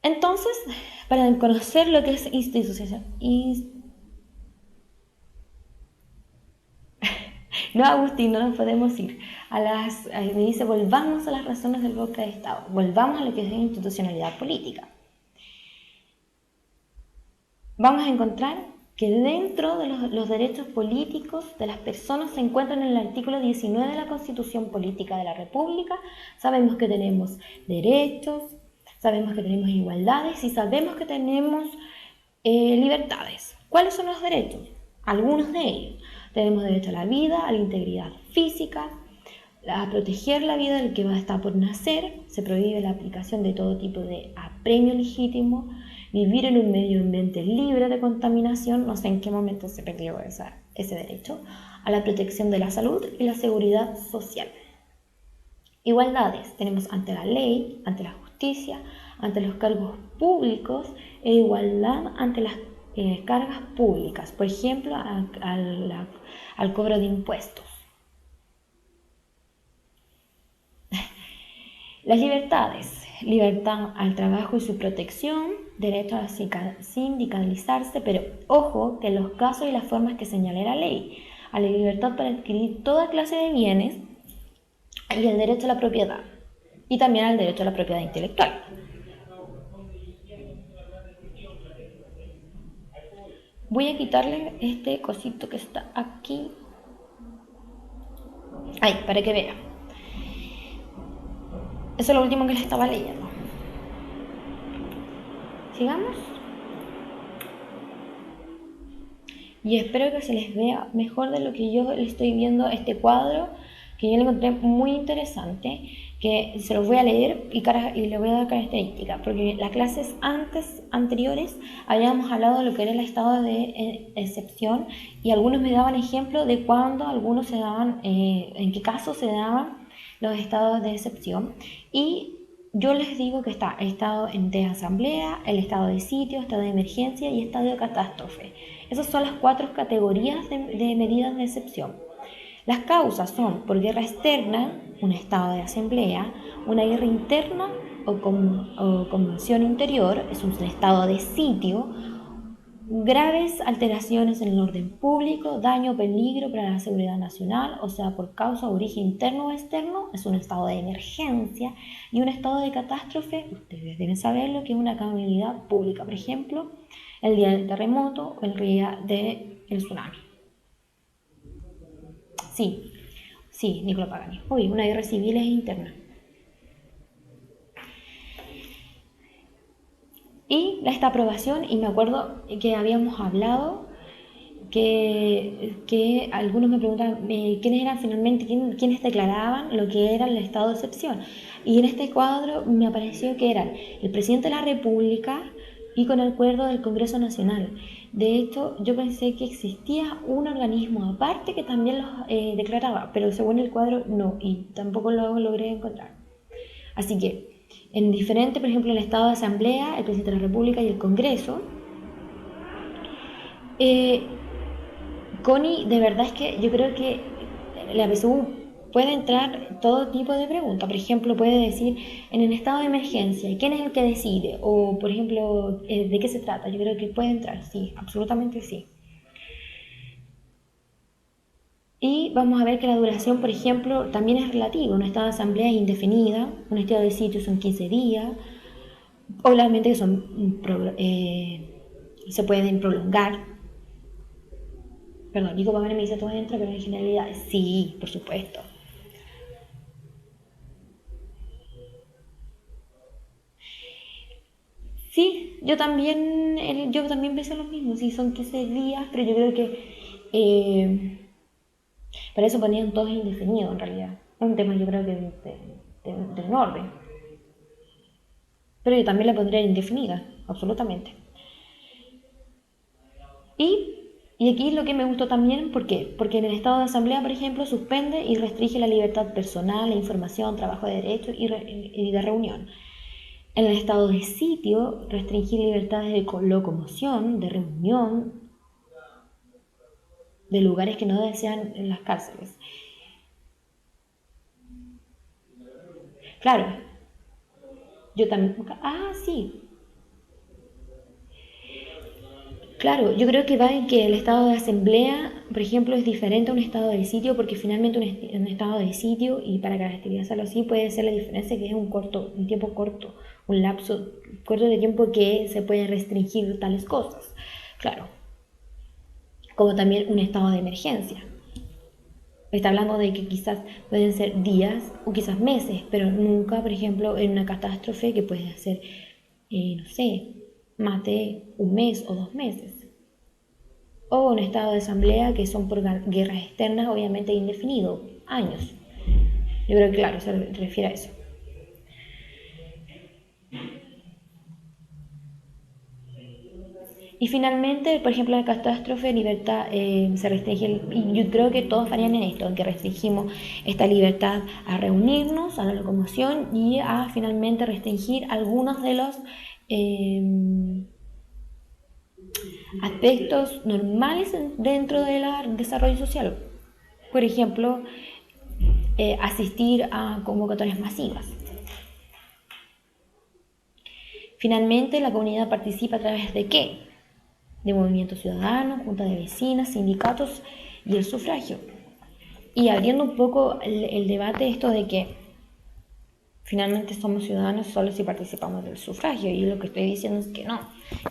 Entonces, para conocer lo que es institucional. No, Agustín, no nos podemos ir. Me dice, volvamos a las razones del golpe de Estado. Volvamos a lo que es institucionalidad política. Vamos a encontrar que dentro de los derechos políticos de las personas se encuentran en el artículo 19 de la Constitución Política de la República. Sabemos que tenemos derechos, sabemos que tenemos igualdades y sabemos que tenemos libertades. ¿Cuáles son los derechos? Algunos de ellos. Tenemos derecho a la vida, a la integridad física, a proteger la vida del que va a estar por nacer. Se prohíbe la aplicación de todo tipo de apremio legítimo. Vivir en un medio ambiente libre de contaminación, no sé en qué momento se perdió ese derecho, a la protección de la salud y la seguridad social. Igualdades tenemos ante la ley, ante la justicia, ante los cargos públicos e igualdad ante las cargas públicas, por ejemplo, al cobro de impuestos. Las libertades, libertad al trabajo y su protección, derecho a sindicalizarse, pero ojo que en los casos y las formas que señale la ley, a la libertad para adquirir toda clase de bienes y el derecho a la propiedad, y también al derecho a la propiedad intelectual. Voy a quitarle este cosito que está aquí. Ahí, para que vean. Eso es lo último que les estaba leyendo. Sigamos. y espero que se les vea mejor de lo que yo le estoy viendo este cuadro, que yo lo encontré muy interesante, que se los voy a leer y le voy a dar características, porque las clases anteriores habíamos hablado de lo que era el estado de excepción y algunos me daban ejemplo de cuándo algunos se daban, en qué casos se daban los estados de excepción, y yo les digo que está el estado de asamblea, el estado de sitio, estado de emergencia y estado de catástrofe. Esas son las 4 categorías de medidas de excepción. Las causas son por guerra externa, un estado de asamblea, una guerra interna o conmoción interior, es un estado de sitio, graves alteraciones en el orden público, daño o peligro para la seguridad nacional, o sea, por causa o origen interno o externo, es un estado de emergencia, y un estado de catástrofe, ustedes deben saber lo que es una calamidad pública, por ejemplo, el día del terremoto o el día del tsunami. Sí, Nicolás Pagani. Uy, una guerra civil es interna. Y esta aprobación, y me acuerdo que habíamos hablado que algunos me preguntaban quiénes eran finalmente, quiénes declaraban lo que era el estado de excepción. Y en este cuadro me apareció que eran el presidente de la República y con el acuerdo del Congreso Nacional. De hecho, yo pensé que existía un organismo aparte que también los declaraba, pero según el cuadro no, y tampoco lo logré encontrar. Así que, en diferente, por ejemplo, el estado de asamblea, el presidente de la República y el Congreso, Connie, de verdad es que yo creo que la PSU puede entrar todo tipo de preguntas. Por ejemplo, puede decir en el estado de emergencia, ¿quién es el que decide? O, por ejemplo, ¿de qué se trata? Yo creo que puede entrar, sí, absolutamente sí. Y vamos a ver que la duración, por ejemplo, también es relativa. Un estado de asamblea es indefinida, un estado de sitio son 15 días, obviamente que se pueden prolongar. Perdón, Nico Pagani me dice todo dentro, pero en generalidad sí, por supuesto. Sí, yo también pensé lo mismo, sí, son 15 días, pero yo creo que para eso ponían todos indefinidos en realidad. Es un tema yo creo que del orden. Pero yo también la pondría indefinida, absolutamente. Y aquí lo que me gustó también, ¿por qué? Porque en el estado de asamblea, por ejemplo, suspende y restringe la libertad personal, la información, trabajo de derechos y de reunión. En el estado de sitio, restringir libertades de locomoción, de reunión, de lugares que no desean en las cárceles. Claro, yo también... sí. Claro, yo creo que va en que el estado de asamblea, por ejemplo, es diferente a un estado de sitio, porque finalmente un estado de sitio, y para caracterizarlo así, puede ser la diferencia que es un tiempo corto, un lapso corto de tiempo que se puede restringir tales cosas. Claro, como también un estado de emergencia. Está hablando de que quizás pueden ser días o quizás meses, pero nunca, por ejemplo, en una catástrofe que puede ser, no sé, más de un mes o 2 meses. O un estado de asamblea que son por guerras externas, obviamente indefinido, años. Yo creo que claro, se refiere a eso. Y finalmente, por ejemplo, la catástrofe, libertad, se restringe, y yo creo que todos farían en esto, en que restringimos esta libertad a reunirnos, a la locomoción y a finalmente restringir algunos de los aspectos normales dentro del desarrollo social. Por ejemplo, asistir a convocatorias masivas. Finalmente, la comunidad participa a través de ¿qué? De movimientos ciudadanos, juntas de vecinas, sindicatos y el sufragio. Y abriendo un poco el debate esto de que finalmente somos ciudadanos solo si participamos del sufragio, y lo que estoy diciendo es que no,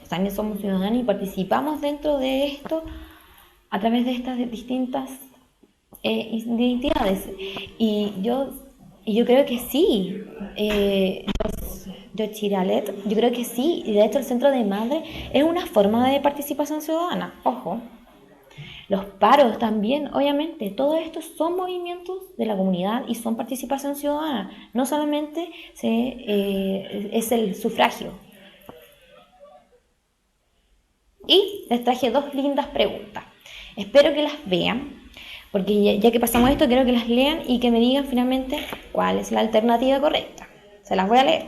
también somos ciudadanos y participamos dentro de esto a través de estas distintas identidades. Y yo creo que sí, de Chiralet, yo creo que sí, y de hecho el Centro de Madre es una forma de participación ciudadana, ojo, Los paros también, obviamente, todo esto son movimientos de la comunidad y son participación ciudadana. No solamente es el sufragio. Y les traje 2 lindas preguntas. Espero que las vean, porque ya que pasamos esto, quiero que las lean y que me digan finalmente cuál es la alternativa correcta. Se las voy a leer.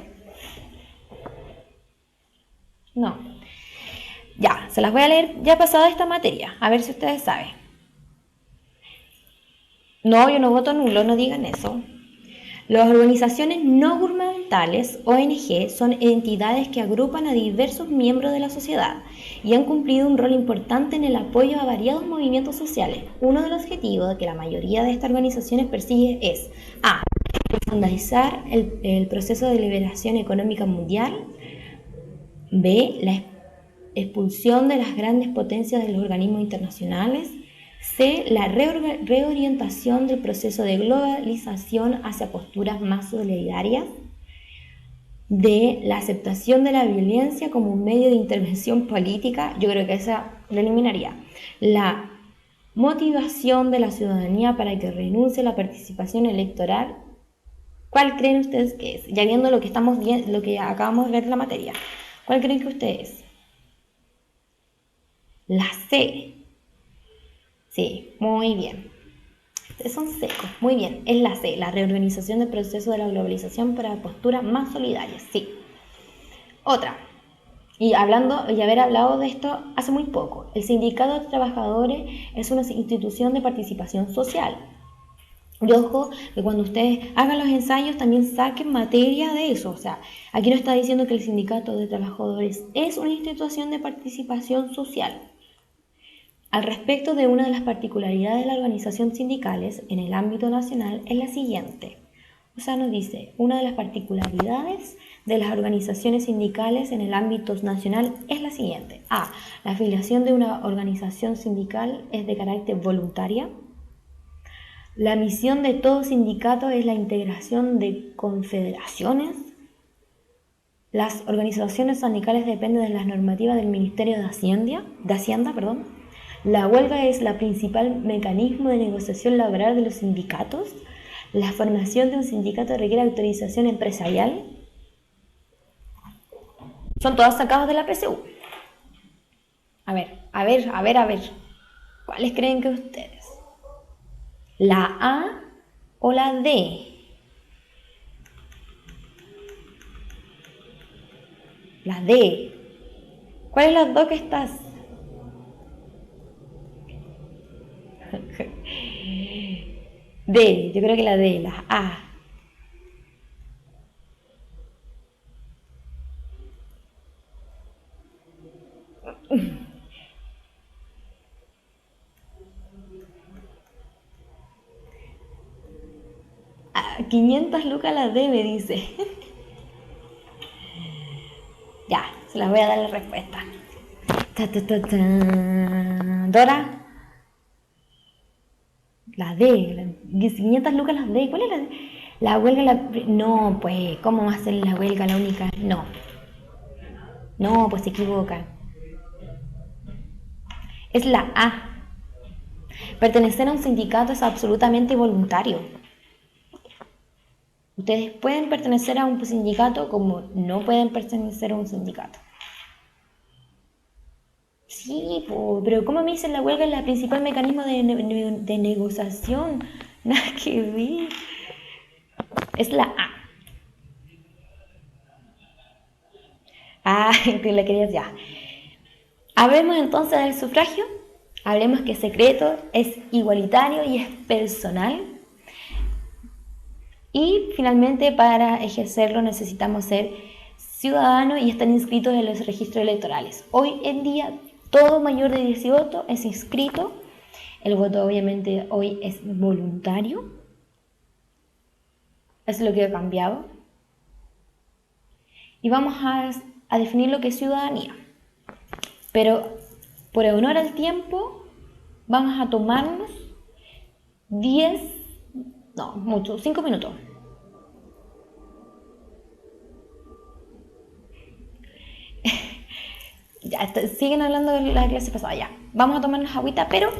No. Ya, se las voy a leer ya pasada esta materia, a ver si ustedes saben. No, yo no voto nulo, no digan eso. Las organizaciones no gubernamentales, ONG, son entidades que agrupan a diversos miembros de la sociedad y han cumplido un rol importante en el apoyo a variados movimientos sociales. Uno de los objetivos que la mayoría de estas organizaciones persigue es a. Profundizar el proceso de liberación económica mundial, b. La expulsión de las grandes potencias de los organismos internacionales, c. La reorientación del proceso de globalización hacia posturas más solidarias, d. La aceptación de la violencia como un medio de intervención política. Yo creo que esa la eliminaría. La motivación de la ciudadanía para que renuncie a la participación electoral. ¿Cuál creen ustedes que es? Ya viendo lo que acabamos de ver en la materia, ¿cuál creen que ustedes? La C. Sí, muy bien. Son secos, muy bien. Es la C, la reorganización del proceso de la globalización para posturas más solidarias. Sí. Otra. Y haber hablado de esto hace muy poco. El Sindicato de Trabajadores es una institución de participación social. Y ojo, que cuando ustedes hagan los ensayos también saquen materia de eso. O sea, aquí no está diciendo que el Sindicato de Trabajadores es una institución de participación social. Al respecto de una de las particularidades de la organización sindicales en el ámbito nacional es la siguiente. O sea, nos dice, una de las particularidades de las organizaciones sindicales en el ámbito nacional es la siguiente. A. La afiliación de una organización sindical es de carácter voluntaria. La misión de todo sindicato es la integración de confederaciones. Las organizaciones sindicales dependen de las normativas del Ministerio de Hacienda. La huelga es el principal mecanismo de negociación laboral de los sindicatos. La formación de un sindicato requiere autorización empresarial. Son todas sacadas de la PSU. A ver. ¿Cuáles creen que ustedes? ¿La A o la D? La D. ¿Cuál es las dos que estás? D, yo creo que la D, la A. Ah, 500 lucas la D, me dice. Ya, se las voy a dar la respuesta. Dora. La D, 500 lucas la D. ¿Cuál es la D? La huelga, no, pues, ¿cómo va a ser la huelga la única? No, pues se equivocan. Es la A. Pertenecer a un sindicato es absolutamente voluntario. Ustedes pueden pertenecer a un sindicato como no pueden pertenecer a un sindicato. Sí, pero ¿cómo me dicen la huelga es el principal mecanismo de negociación? Nada que ver. Es la A. Ah, que la querías ya. Hablemos entonces del sufragio. Hablemos que secreto es igualitario y es personal. Y finalmente para ejercerlo necesitamos ser ciudadanos y estar inscritos en los registros electorales. Hoy en día todo mayor de 18 es inscrito. El voto obviamente hoy es voluntario. Eso es lo que ha cambiado. Y vamos a definir lo que es ciudadanía. Pero por honor al tiempo vamos a tomarnos 5 minutos. Ya, siguen hablando de la clase pasada, ya. Vamos a tomarnos agüita, pero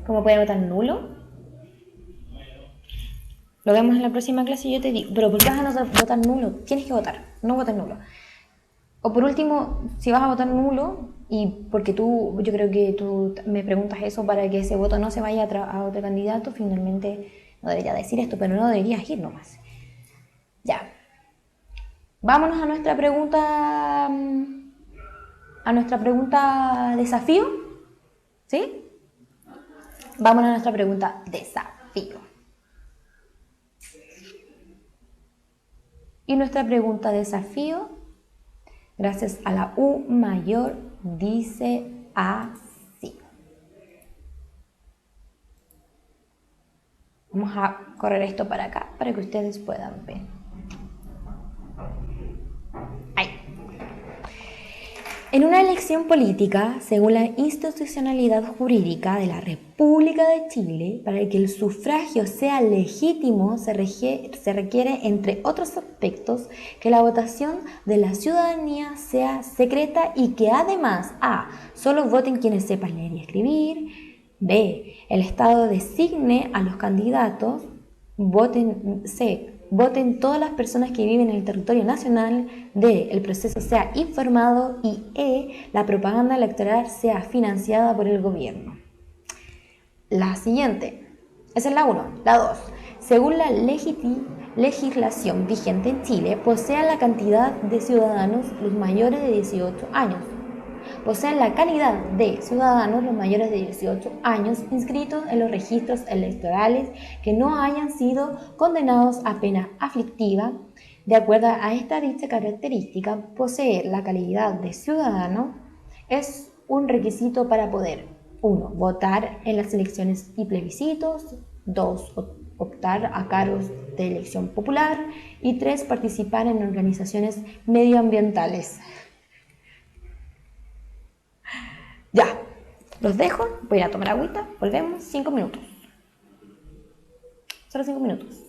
¿Cómo puede votar nulo? Lo vemos en la próxima clase y yo te digo. Pero ¿por qué vas a votar nulo? Tienes que votar, no votes nulo. O por último, si vas a votar nulo, y porque yo creo que tú me preguntas eso para que ese voto no se vaya a otro candidato, finalmente no debería decir esto, pero no deberías ir nomás. Ya. Vámonos a nuestra pregunta. A nuestra pregunta desafío. ¿Sí? Vámonos a nuestra pregunta desafío. Y nuestra pregunta desafío, gracias a la U mayor, dice así. Vamos a correr esto para acá para que ustedes puedan ver. Ahí. En una elección política, según la institucionalidad jurídica de la República de Chile, para que el sufragio sea legítimo, se requiere, entre otros aspectos, que la votación de la ciudadanía sea secreta y que además a. Solo voten quienes sepan leer y escribir, b. El Estado designe a los candidatos, voten todas las personas que viven en el territorio nacional, D. El proceso sea informado y E. La propaganda electoral sea financiada por el gobierno. La siguiente, esa es la 1. La 2. Según la legislación vigente en Chile, poseen la cantidad de ciudadanos los mayores de 18 años. Poseen la calidad de ciudadanos los mayores de 18 años inscritos en los registros electorales que no hayan sido condenados a pena aflictiva. De acuerdo a esta dicha característica, poseer la calidad de ciudadano es un requisito para poder 1. Votar en las elecciones y plebiscitos, 2. Optar a cargos de elección popular y 3. Participar en organizaciones medioambientales. Ya, los dejo, voy a ir a tomar agüita, volvemos, 5 minutos. Solo 5 minutos.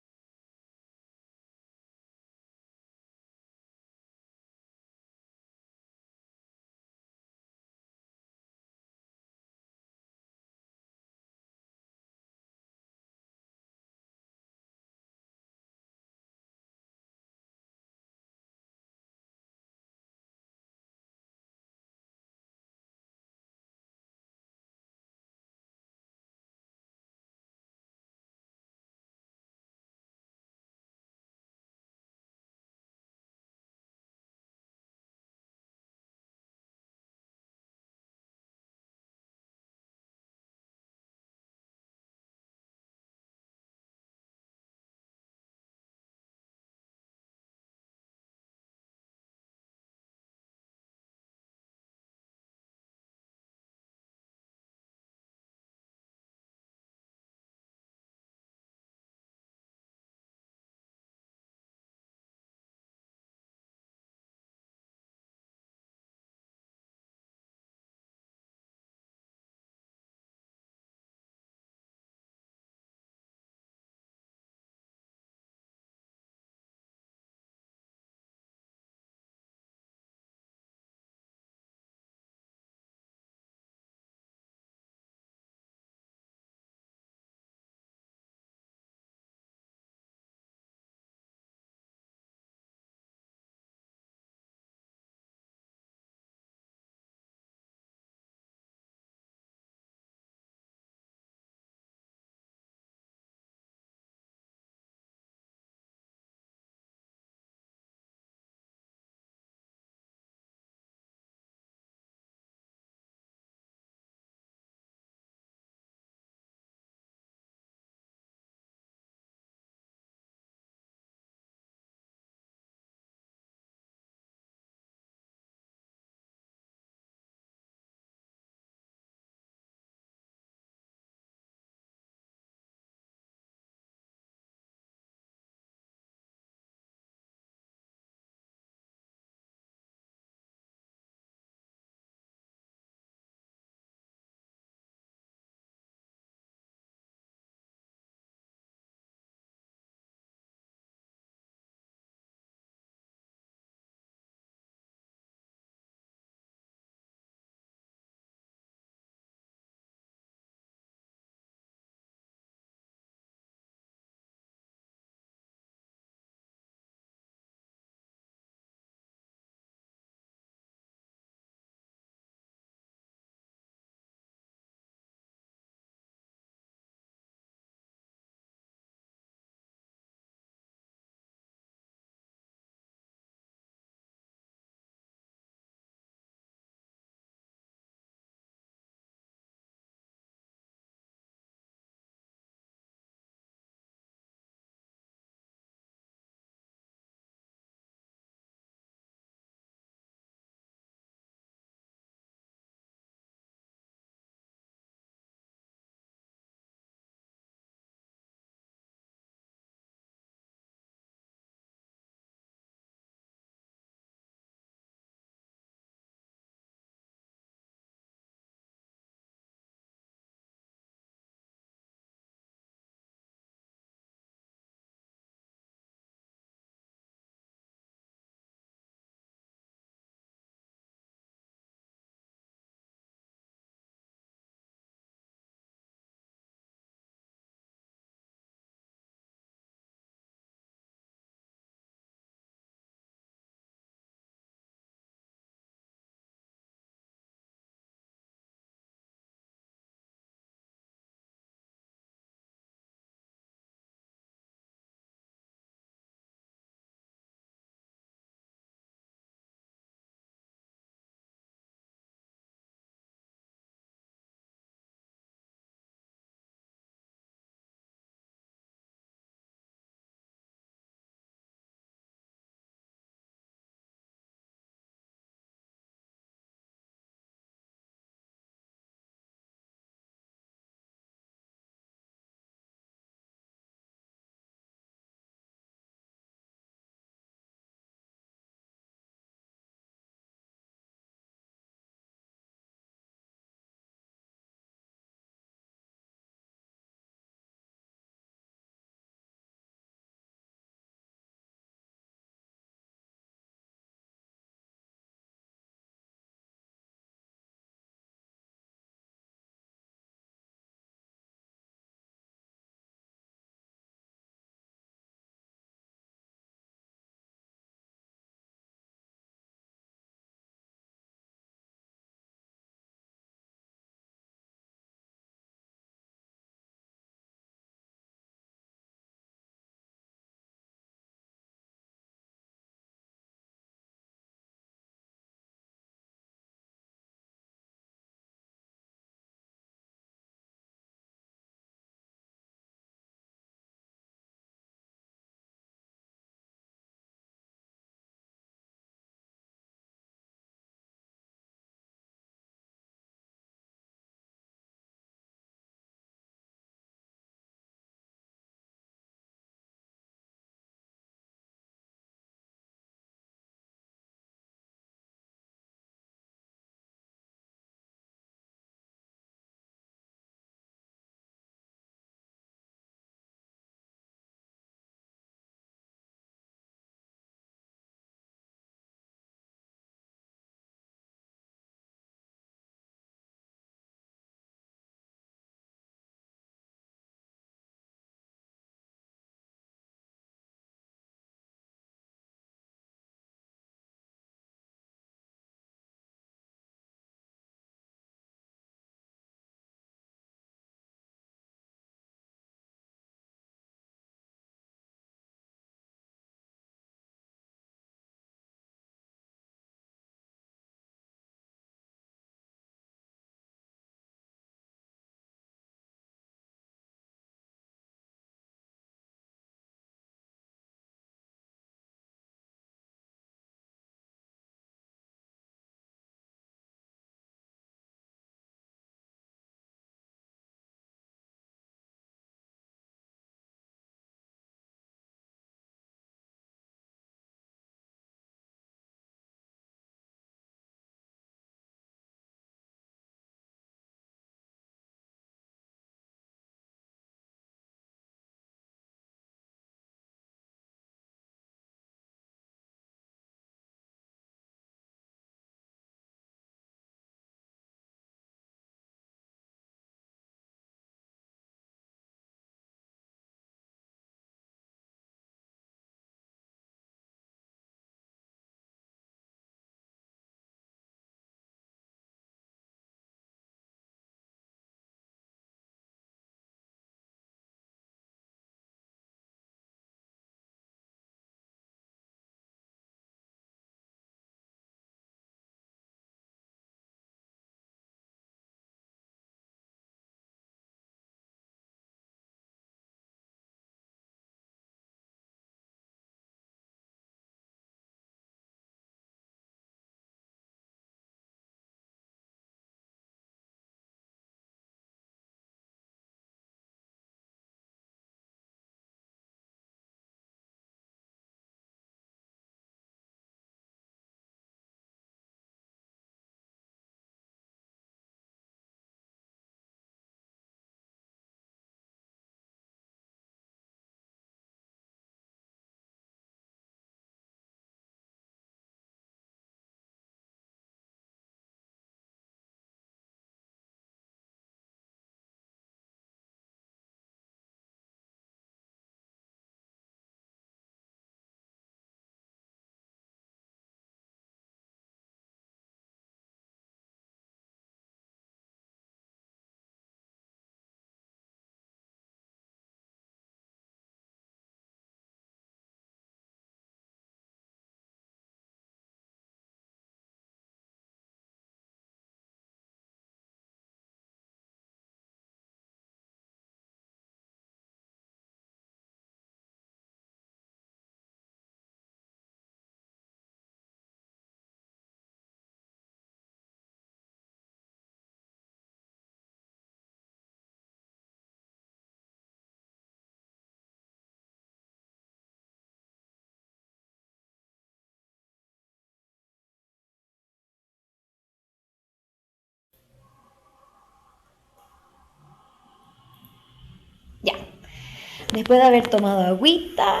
Después de haber tomado agüita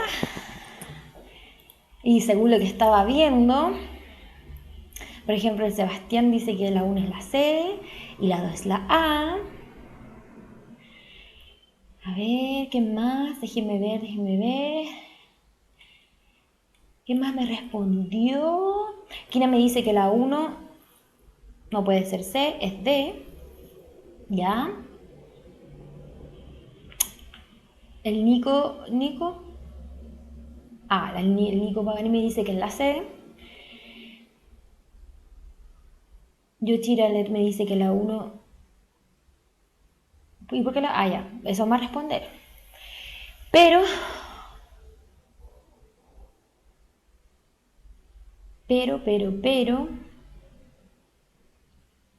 y según lo que estaba viendo, por ejemplo, el Sebastián dice que la 1 es la C y la 2 es la A. A ver, ¿qué más? Déjenme ver. ¿Qué más me respondió? Kina me dice que la 1 no puede ser C, es D. ¿Ya? El Nico... el Nico Pagani me dice que es la C. Yochiralet me dice que la 1... ¿Y por qué la...? Ya, eso me va a responder. Pero...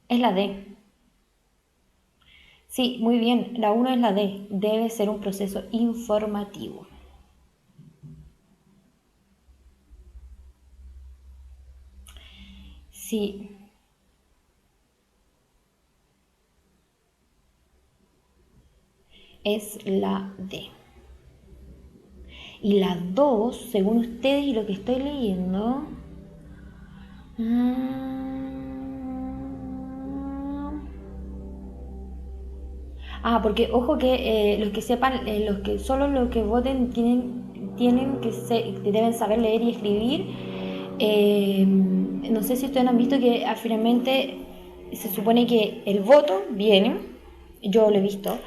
es la D. Sí, muy bien, la 1 es la D. Debe ser un proceso informativo. Sí. Es la D. Y la 2, según ustedes y lo que estoy leyendo... porque ojo que los que sepan, solo los que voten deben saber leer y escribir. No sé si ustedes han visto que finalmente se supone que el voto viene, yo lo he visto,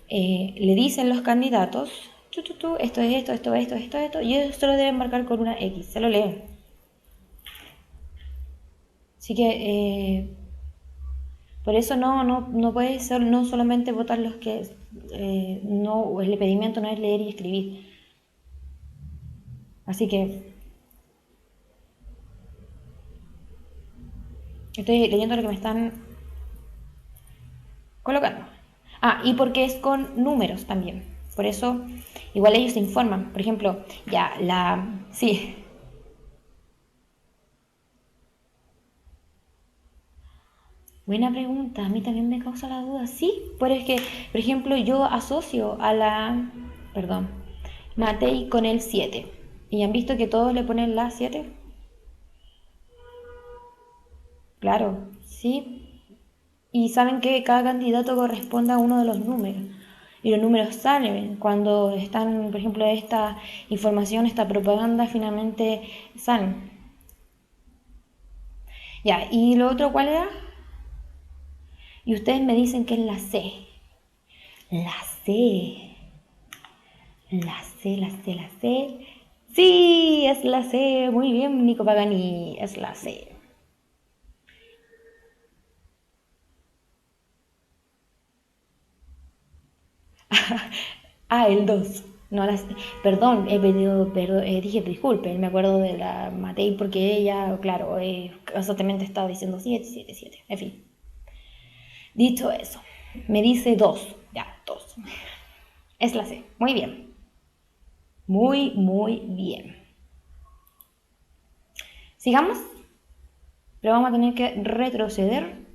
le dicen los candidatos, esto es esto, y ellos solo deben marcar con una X, se lo leen. Así que... por eso no puede ser no solamente votar los que no, el impedimento no es leer y escribir. Así que estoy leyendo lo que me están colocando. Y porque es con números también. Por eso igual ellos se informan. Por ejemplo, sí. Buena pregunta, a mí también me causa la duda, sí, pero es que, por ejemplo, yo asocio a Matei con el 7, y han visto que todos le ponen la 7, claro, sí, y saben que cada candidato corresponde a uno de los números, y los números salen cuando están, por ejemplo, esta información, esta propaganda finalmente salen. Ya, ¿y lo otro cuál era? Y ustedes me dicen que es la C. La C. Sí, es la C. Muy bien, Nico Pagani. Es la C. El 2. No, perdón, dije disculpen, me acuerdo de la Matei porque ella, claro, constantemente estaba diciendo 7. En fin. Dicho eso, me dice 2. Ya, 2. Es la C. Muy bien. Muy bien. Sigamos. Pero vamos a tener que retroceder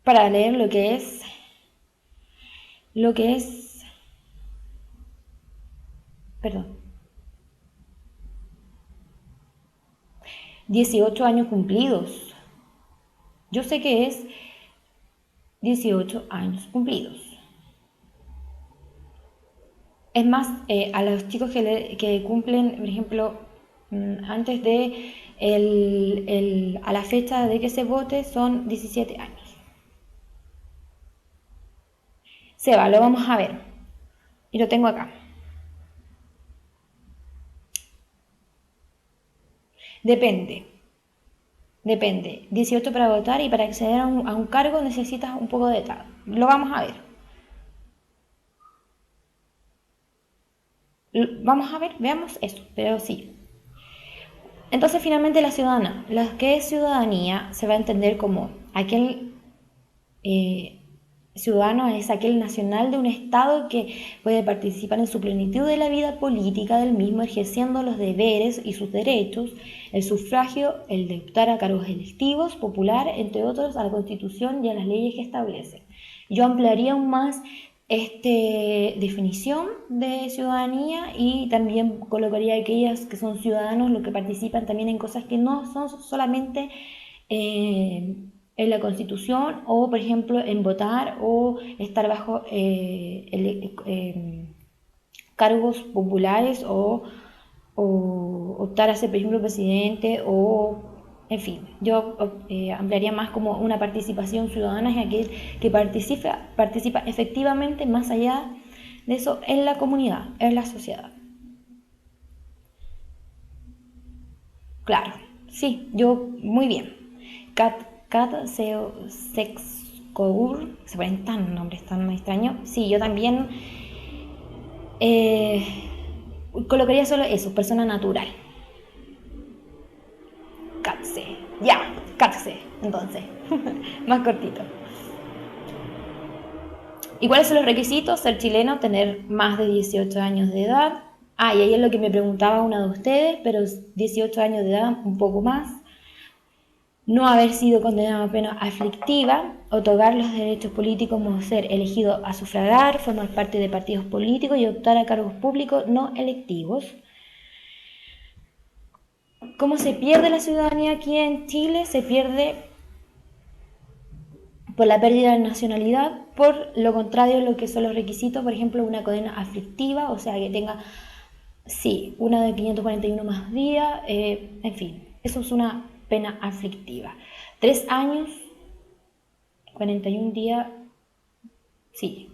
para leer lo que es 18 años cumplidos. Yo sé que es 18 años cumplidos. Es más, a los chicos que cumplen, por ejemplo, antes de a la fecha de que se vote, son 17 años. Seba, lo vamos a ver. Y lo tengo acá. Depende. 18 para votar y para acceder a un cargo necesitas un poco de edad. Lo vamos a ver. Veamos eso, pero sí. Entonces finalmente la que es ciudadanía se va a entender como aquel ciudadano es aquel nacional de un Estado que puede participar en su plenitud de la vida política del mismo, ejerciendo los deberes y sus derechos, el sufragio, el de optar a cargos electivos, popular, entre otros, a la Constitución y a las leyes que establece. Yo ampliaría aún más definición de ciudadanía, y también colocaría aquellas que son ciudadanos, los que participan también en cosas que no son solamente en la Constitución, o por ejemplo en votar o estar bajo cargos populares, o optar a ser, por ejemplo, presidente, o en fin, yo ampliaría más como una participación ciudadana, es aquel que participa efectivamente más allá de eso en la comunidad, en la sociedad. Claro, sí, yo muy bien. Kat Sexcour, se ponen tan nombres tan extraños. Sí, yo también colocaría solo eso, persona natural. Katse, ya, Katse, entonces, más cortito. ¿Y cuáles son los requisitos? Ser chileno, tener más de 18 años de edad. Y ahí es lo que me preguntaba una de ustedes, pero 18 años de edad, un poco más. No haber sido condenado a pena aflictiva, otorgar los derechos políticos como ser elegido a sufragar, formar parte de partidos políticos y optar a cargos públicos no electivos. ¿Cómo se pierde la ciudadanía aquí en Chile? Se pierde por la pérdida de nacionalidad, por lo contrario lo que son los requisitos, por ejemplo, una condena aflictiva, o sea, que tenga, sí, una de 541 más días, en fin, eso es una pena aflictiva. 3 años, 41 días, sí,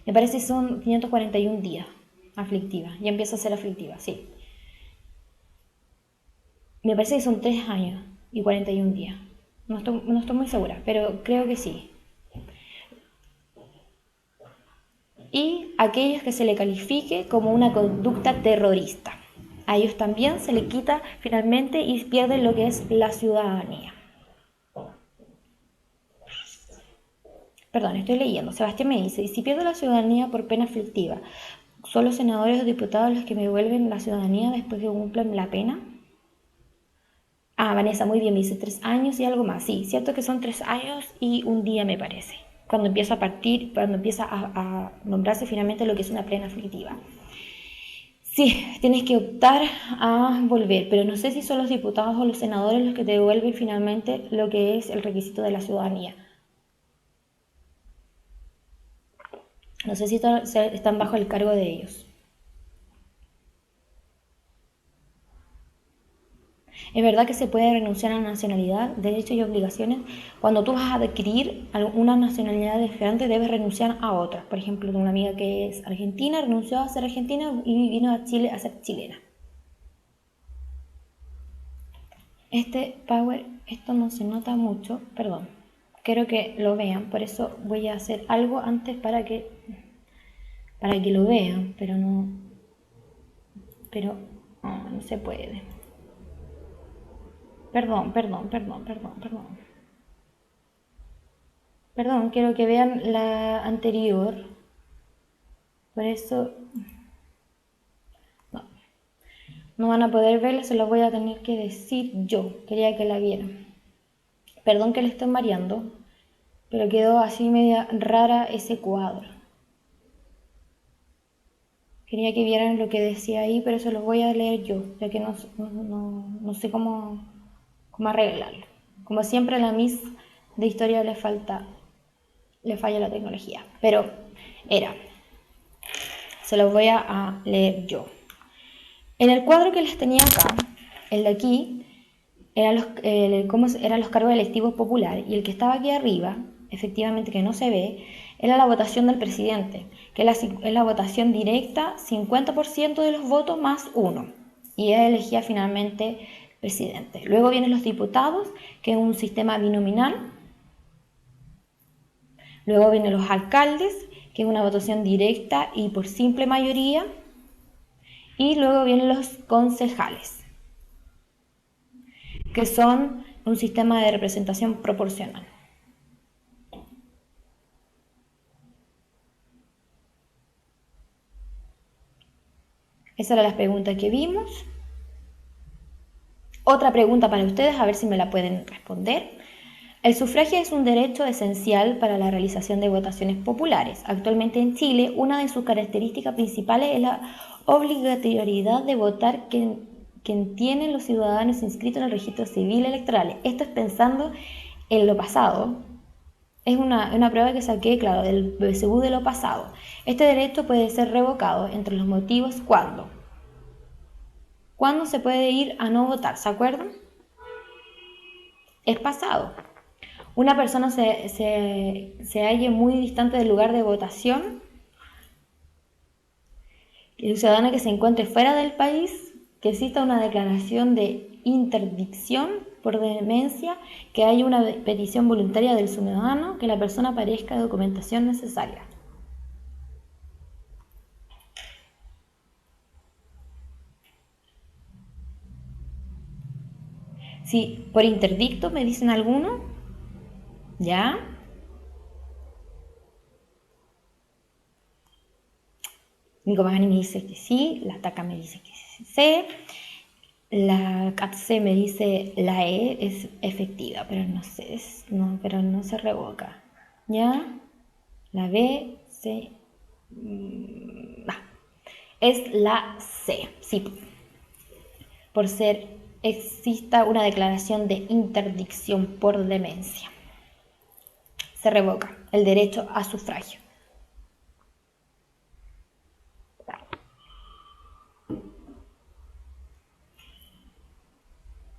me parece que son 541 días aflictiva, ya empieza a ser aflictiva, sí. Me parece que son 3 años y 41 días. No estoy muy segura, pero creo que sí. Y aquellos que se le califique como una conducta terrorista. A ellos también se le quita finalmente y pierden lo que es la ciudadanía. Perdón, estoy leyendo. Sebastián me dice, ¿y si pierdo la ciudadanía por pena aflictiva? ¿Son los senadores o diputados los que me devuelven la ciudadanía después que cumplan la pena? Vanessa, muy bien, me dice 3 años y algo más. Sí, cierto que son 3 años y un día, me parece. Cuando empieza a nombrarse finalmente lo que es una pena aflictiva. Sí, tienes que optar a volver, pero no sé si son los diputados o los senadores los que te devuelven finalmente lo que es el requisito de la ciudadanía. No sé si están bajo el cargo de ellos. Es verdad que se puede renunciar a la nacionalidad, derechos y obligaciones. Cuando tú vas a adquirir una nacionalidad diferente, debes renunciar a otra. Por ejemplo, tengo una amiga que es argentina, renunció a ser argentina y vino a Chile a ser chilena. Power, esto no se nota mucho, perdón. Quiero que lo vean, por eso voy a hacer algo antes para que lo vean, pero no se puede. Perdón, quiero que vean la anterior. Por eso no van a poder verla, se lo voy a tener que decir yo. Quería que la vieran. Perdón que le estoy mareando, pero quedó así media rara ese cuadro. Quería que vieran lo que decía ahí, pero se los voy a leer yo, ya que no sé cómo arreglarlo. Como siempre, a la Miss de Historia le falla la tecnología, pero se los voy a leer yo. En el cuadro que les tenía acá, el de aquí, cómo eran los cargos electivos populares, y el que estaba aquí arriba, efectivamente que no se ve, era la votación del presidente, que es la votación directa, 50% de los votos más 1, y él elegía finalmente presidente. Luego vienen los diputados, que es un sistema binominal. Luego vienen los alcaldes, que es una votación directa y por simple mayoría. Y luego vienen los concejales, que son un sistema de representación proporcional. Esa era la pregunta que vimos. Otra pregunta para ustedes, a ver si me la pueden responder. El sufragio es un derecho esencial para la realización de votaciones populares. Actualmente en Chile, una de sus características principales es la obligatoriedad de votar que tienen los ciudadanos inscritos en el registro civil electoral. Esto es pensando en lo pasado. Es una prueba que saqué, claro, del BCU de lo pasado. Este derecho puede ser revocado entre los motivos ¿cuándo? ¿Cuándo se puede ir a no votar? ¿Se acuerdan? Es pasado. Una persona se halle muy distante del lugar de votación, el ciudadano que se encuentre fuera del país, que exista una declaración de interdicción por demencia, que haya una petición voluntaria del ciudadano, que la persona aparezca documentación necesaria. Si por interdicto me dicen alguno, ¿ya? Nico Magani me dice que sí, la TACA me dice que sí, la CATC me dice la E es efectiva, pero no sé, pero no se revoca, ¿ya? La B, C, es la C, sí, por ser exista una declaración de interdicción por demencia. Se revoca el derecho a sufragio.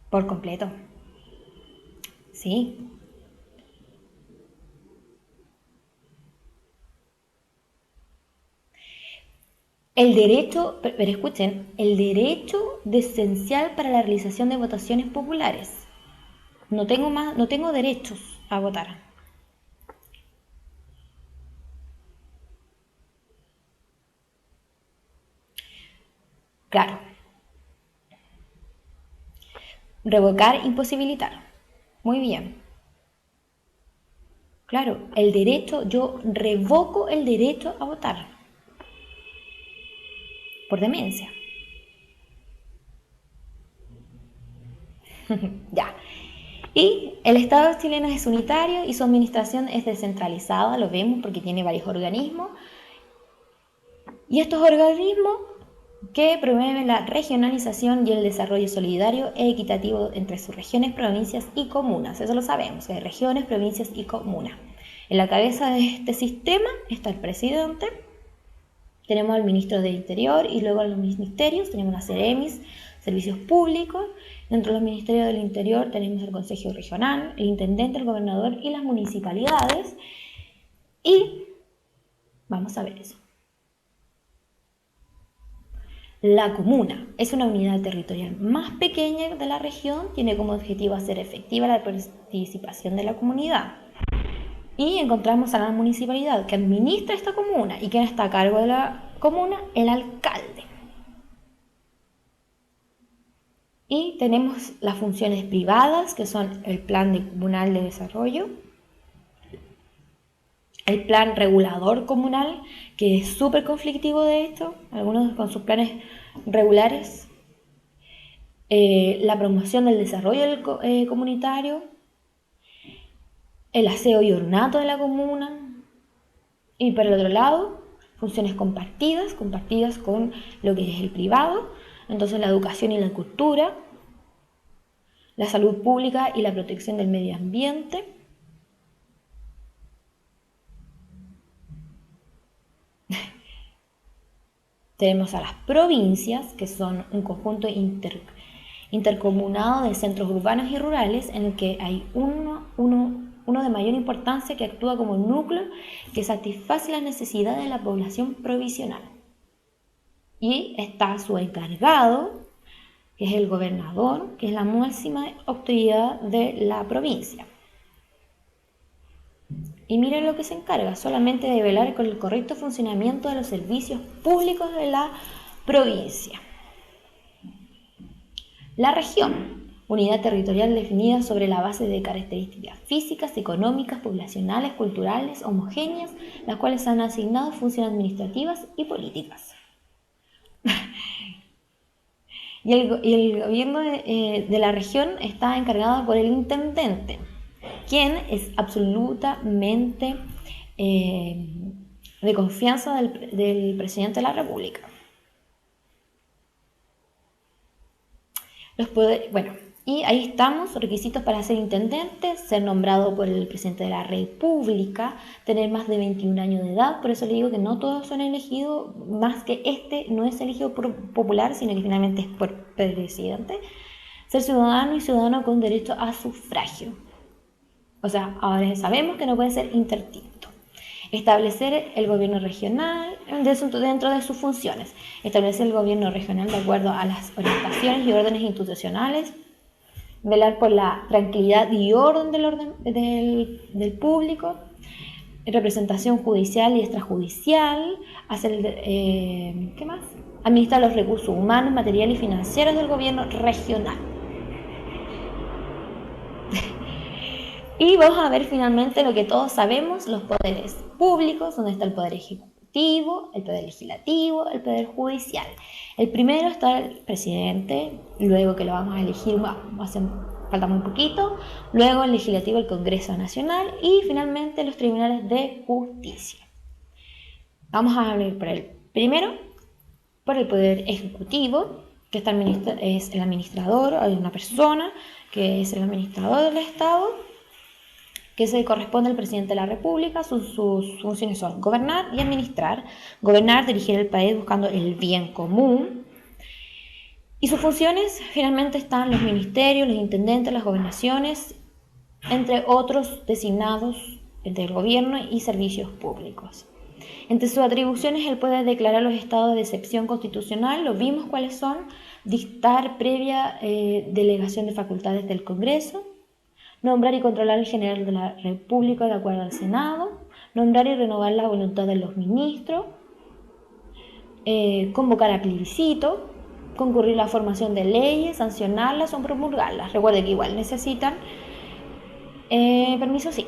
Por completo. Sí. El derecho, pero escuchen, el derecho esencial para la realización de votaciones populares. No tengo derechos a votar. Claro. Revocar, imposibilitar. Muy bien. Claro, el derecho, yo revoco el derecho a votar. Por demencia. Ya. Y el Estado chileno es unitario y su administración es descentralizada, lo vemos porque tiene varios organismos. Y estos organismos que promueven la regionalización y el desarrollo solidario e equitativo entre sus regiones, provincias y comunas. Eso lo sabemos, que hay regiones, provincias y comunas. En la cabeza de este sistema está el presidente, tenemos al ministro del Interior y luego a los ministerios, tenemos las CEREMIS, servicios públicos. Dentro de los ministerios del Interior tenemos el Consejo Regional, el Intendente, el Gobernador y las municipalidades. Y vamos a ver eso. La comuna es una unidad territorial más pequeña de la región, tiene como objetivo hacer efectiva la participación de la comunidad. Y encontramos a la municipalidad que administra esta comuna y quien está a cargo de la comuna, el alcalde. Y tenemos las funciones privadas, que son el plan comunal de desarrollo, el plan regulador comunal, que es súper conflictivo de esto, algunos con sus planes regulares, la promoción del desarrollo comunitario, el aseo y ornato de la comuna, y por el otro lado, funciones compartidas con lo que es el privado, entonces la educación y la cultura, la salud pública y la protección del medio ambiente, tenemos a las provincias, que son un conjunto intercomunado de centros urbanos y rurales en el que hay uno de mayor importancia que actúa como núcleo que satisface las necesidades de la población provisional. Y está su encargado, que es el gobernador, que es la máxima autoridad de la provincia. Y miren lo que se encarga, solamente de velar con el correcto funcionamiento de los servicios públicos de la provincia. La región, unidad territorial definida sobre la base de características físicas, económicas, poblacionales, culturales, homogéneas, las cuales han asignado funciones administrativas y políticas. Y el gobierno de la región está encargado por el intendente. quien es absolutamente de confianza del presidente de la República. Y ahí estamos, requisitos para ser intendente: ser nombrado por el presidente de la República, tener más de 21 años de edad. Por eso le digo que no todos son elegidos, más que este no es elegido por popular, sino que finalmente es por presidente. Ser ciudadano y ciudadano con derecho a sufragio. O sea, ahora sabemos que no puede ser interdicto. Establecer el gobierno regional dentro de sus funciones. Establecer el gobierno regional de acuerdo a las orientaciones y órdenes institucionales. Velar por la tranquilidad y orden del público. Representación judicial y extrajudicial. ¿Qué más? Administrar los recursos humanos, materiales y financieros del gobierno regional. Y vamos a ver finalmente lo que todos sabemos: los poderes públicos, donde está el poder ejecutivo, el poder legislativo, el poder judicial. El primero está el presidente, luego que lo vamos a elegir, falta muy poquito, luego el legislativo, el Congreso Nacional y finalmente los tribunales de justicia. Vamos a hablar por el primero, por el poder ejecutivo, que es el administrador. Hay una persona que es el administrador del Estado, que se corresponde al presidente de la República. Sus funciones son gobernar y administrar. Gobernar, dirigir el país buscando el bien común. Y sus funciones finalmente están los ministerios, los intendentes, las gobernaciones, entre otros designados del gobierno y servicios públicos. Entre sus atribuciones, él puede declarar los estados de excepción constitucional, lo vimos cuáles son: dictar previa delegación de facultades del Congreso, nombrar y controlar al general de la República de acuerdo al Senado, nombrar y renovar la voluntad de los ministros, convocar a plebiscito, concurrir a la formación de leyes, sancionarlas o promulgarlas. Recuerde que igual necesitan permiso, sí.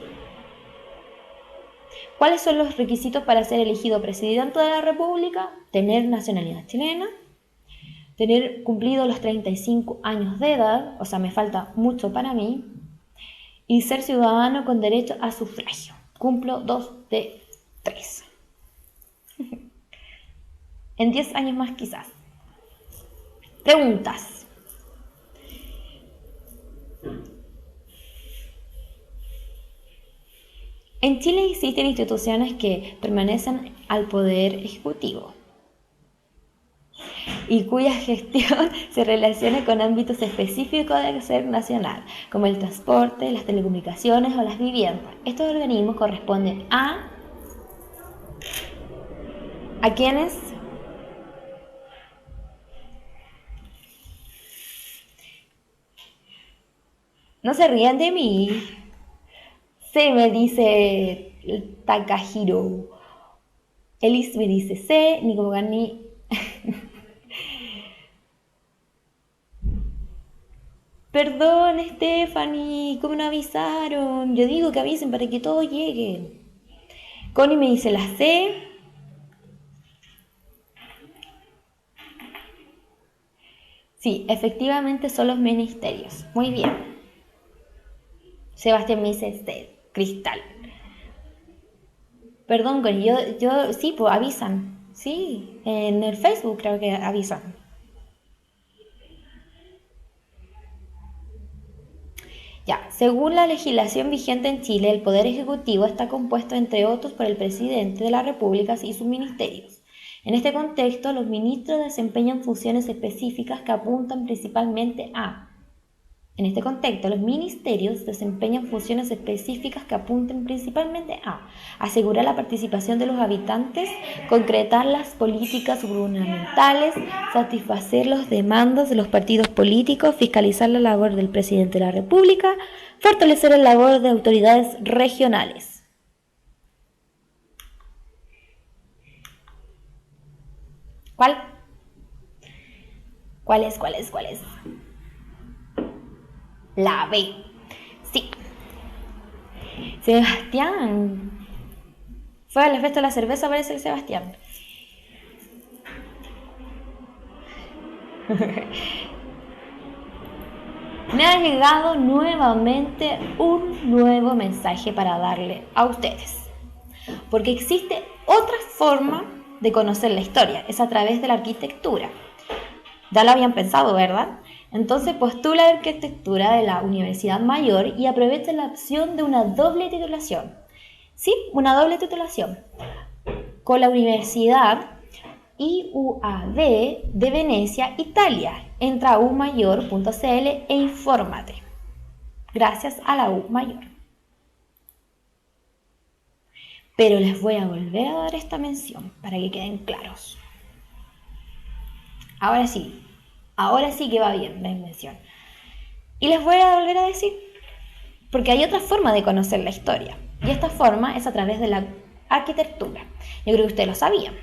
¿Cuáles son los requisitos para ser elegido presidente de la República? Tener nacionalidad chilena, tener cumplido los 35 años de edad, o sea, me falta mucho para mí, y ser ciudadano con derecho a sufragio. Cumplo 2 de 3. En 10 años más quizás. Preguntas. En Chile existen instituciones que permanecen al poder ejecutivo y cuya gestión se relaciona con ámbitos específicos del ser nacional, como el transporte, las telecomunicaciones o las viviendas. Estos organismos corresponden ¿a quiénes? No se rían de mí. C me dice Takahiro. Elis me dice C. Nico Gani. Perdón, Stephanie, ¿cómo no avisaron? Yo digo que avisen para que todos lleguen. Connie me dice la C. Sí, efectivamente son los ministerios. Muy bien. Sebastián me dice Cristal. Perdón, Connie, yo sí, pues avisan. Sí, en el Facebook creo que avisan. Ya, según la legislación vigente en Chile, el Poder Ejecutivo está compuesto, entre otros, por el Presidente de la República y sus ministerios. En este contexto, los ministros desempeñan funciones específicas que apuntan principalmente a... En este contexto, los ministerios desempeñan funciones específicas que apuntan principalmente a asegurar la participación de los habitantes, concretar las políticas gubernamentales, satisfacer los demandas de los partidos políticos, fiscalizar la labor del presidente de la República, fortalecer la labor de autoridades regionales. ¿Cuál? ¿Cuál es? La B. Sí. Sebastián. Fue a la fiesta de la cerveza, parece el Sebastián. me ha llegado nuevamente un nuevo mensaje para darle a ustedes. Porque existe otra forma de conocer la historia, es a través de la arquitectura. Ya lo habían pensado, ¿verdad? Entonces postula la arquitectura de la Universidad Mayor y aprovecha la opción de una doble titulación. Sí, una doble titulación. Con la Universidad IUAB de Venecia, Italia. Entra a umayor.cl e infórmate. Gracias a la U Mayor. Pero les voy a volver a dar esta mención para que queden claros. Ahora sí que va bien la mención. Y les voy a volver a decir, porque hay otra forma de conocer la historia. Y esta forma es a través de la arquitectura. Yo creo que ustedes lo sabían.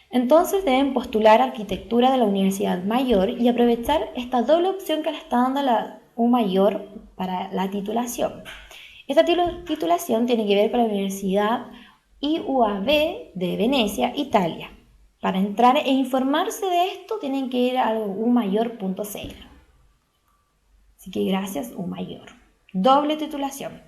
Entonces deben postular arquitectura de la Universidad Mayor y aprovechar esta doble opción que le está dando la U Mayor para la titulación. Esta titulación tiene que ver con la Universidad IUAB de Venecia, Italia. Para entrar e informarse de esto tienen que ir a umayor.cl. Así que gracias, UMayor. Doble titulación.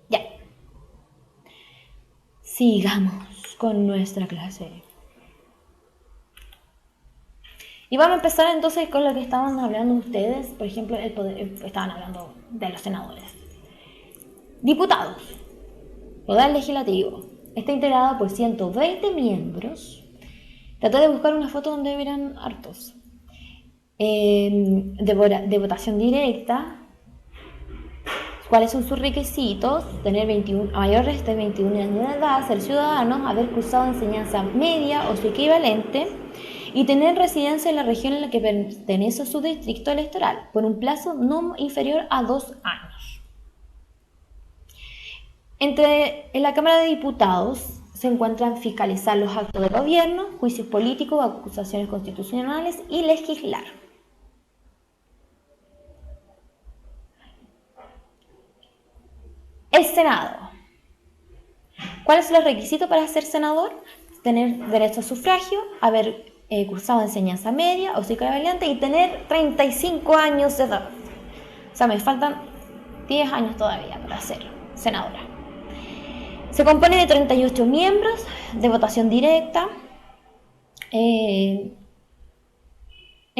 Ya. Sigamos con nuestra clase. Y vamos a empezar entonces con lo que estaban hablando ustedes. Por ejemplo, estaban hablando de los senadores. Diputados. Poder legislativo. Está integrado por 120 miembros. Traté de buscar una foto donde hubieran hartos. De votación directa. ¿Cuáles son sus requisitos? Tener mayores de 21 años de edad, ser ciudadanos, haber cursado enseñanza media o su equivalente y tener residencia en la región en la que pertenece su distrito electoral por un plazo no inferior a 2 años. En la Cámara de Diputados se encuentran fiscalizar los actos de gobierno, juicios políticos, acusaciones constitucionales y legislar. El Senado. ¿Cuáles son los requisitos para ser senador? Tener derecho a sufragio, haber cursado enseñanza media o equivalente y tener 35 años de edad. O sea, me faltan 10 años todavía para ser senadora. Se compone de 38 miembros de votación directa. En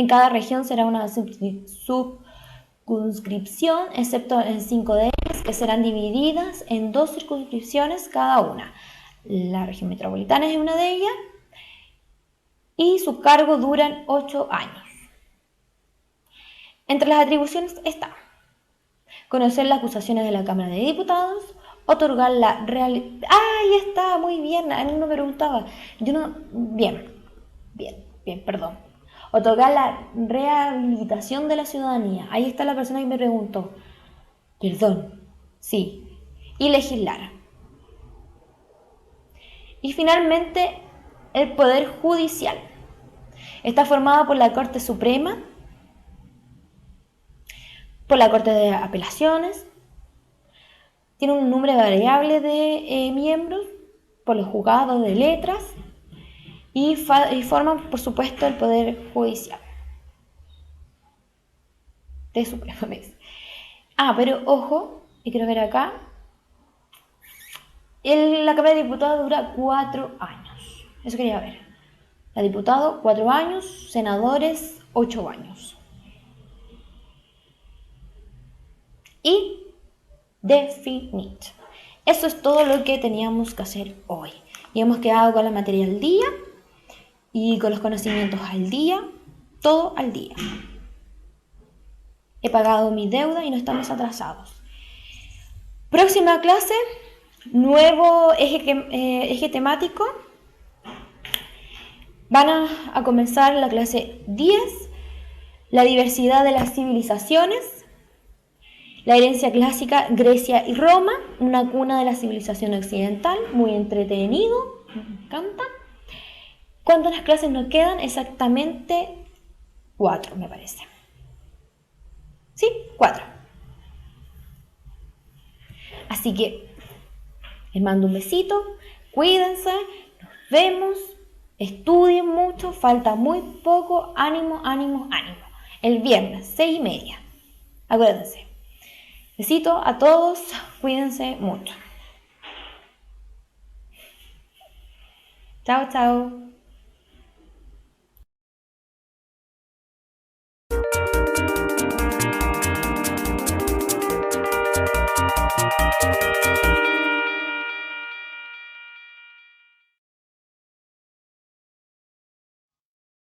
cada región será una circunscripción, excepto en 5 de ellas, que serán divididas en 2 circunscripciones cada una. La región metropolitana es una de ellas y su cargo duran 8 años. Entre las atribuciones está conocer las acusaciones de la Cámara de Diputados, otorgar la realidad. Ahí está, muy bien, a mí no me preguntaba. Bien, perdón. Otorgar la rehabilitación de la ciudadanía. Ahí está la persona que me preguntó. Perdón, sí. Y legislar. Y finalmente, el Poder Judicial. Está formado por la Corte Suprema, por la Corte de Apelaciones, tiene un número variable de miembros, por los juzgados de letras y forman, por supuesto, el Poder Judicial. De Suprema. Pero ojo, y quiero ver acá, la Cámara de Diputados dura 4 años. Eso quería ver. La diputado, 4 años, senadores, 8 años. Y definir. Eso es todo lo que teníamos que hacer hoy. Y hemos quedado con la materia al día y con los conocimientos al día, todo al día. He pagado mi deuda y no estamos atrasados. Próxima clase, nuevo eje temático. Van a comenzar la clase 10, la diversidad de las civilizaciones. La herencia clásica, Grecia y Roma, una cuna de la civilización occidental, muy entretenido, me encanta. ¿Cuántas clases nos quedan? Exactamente 4, me parece. ¿Sí? 4. Así que Les mando un besito, cuídense, nos vemos, estudien mucho, falta muy poco, ánimo, ánimo, ánimo. El viernes, 6:30. Acuérdense. Besito a todos, cuídense mucho. Chao, chao.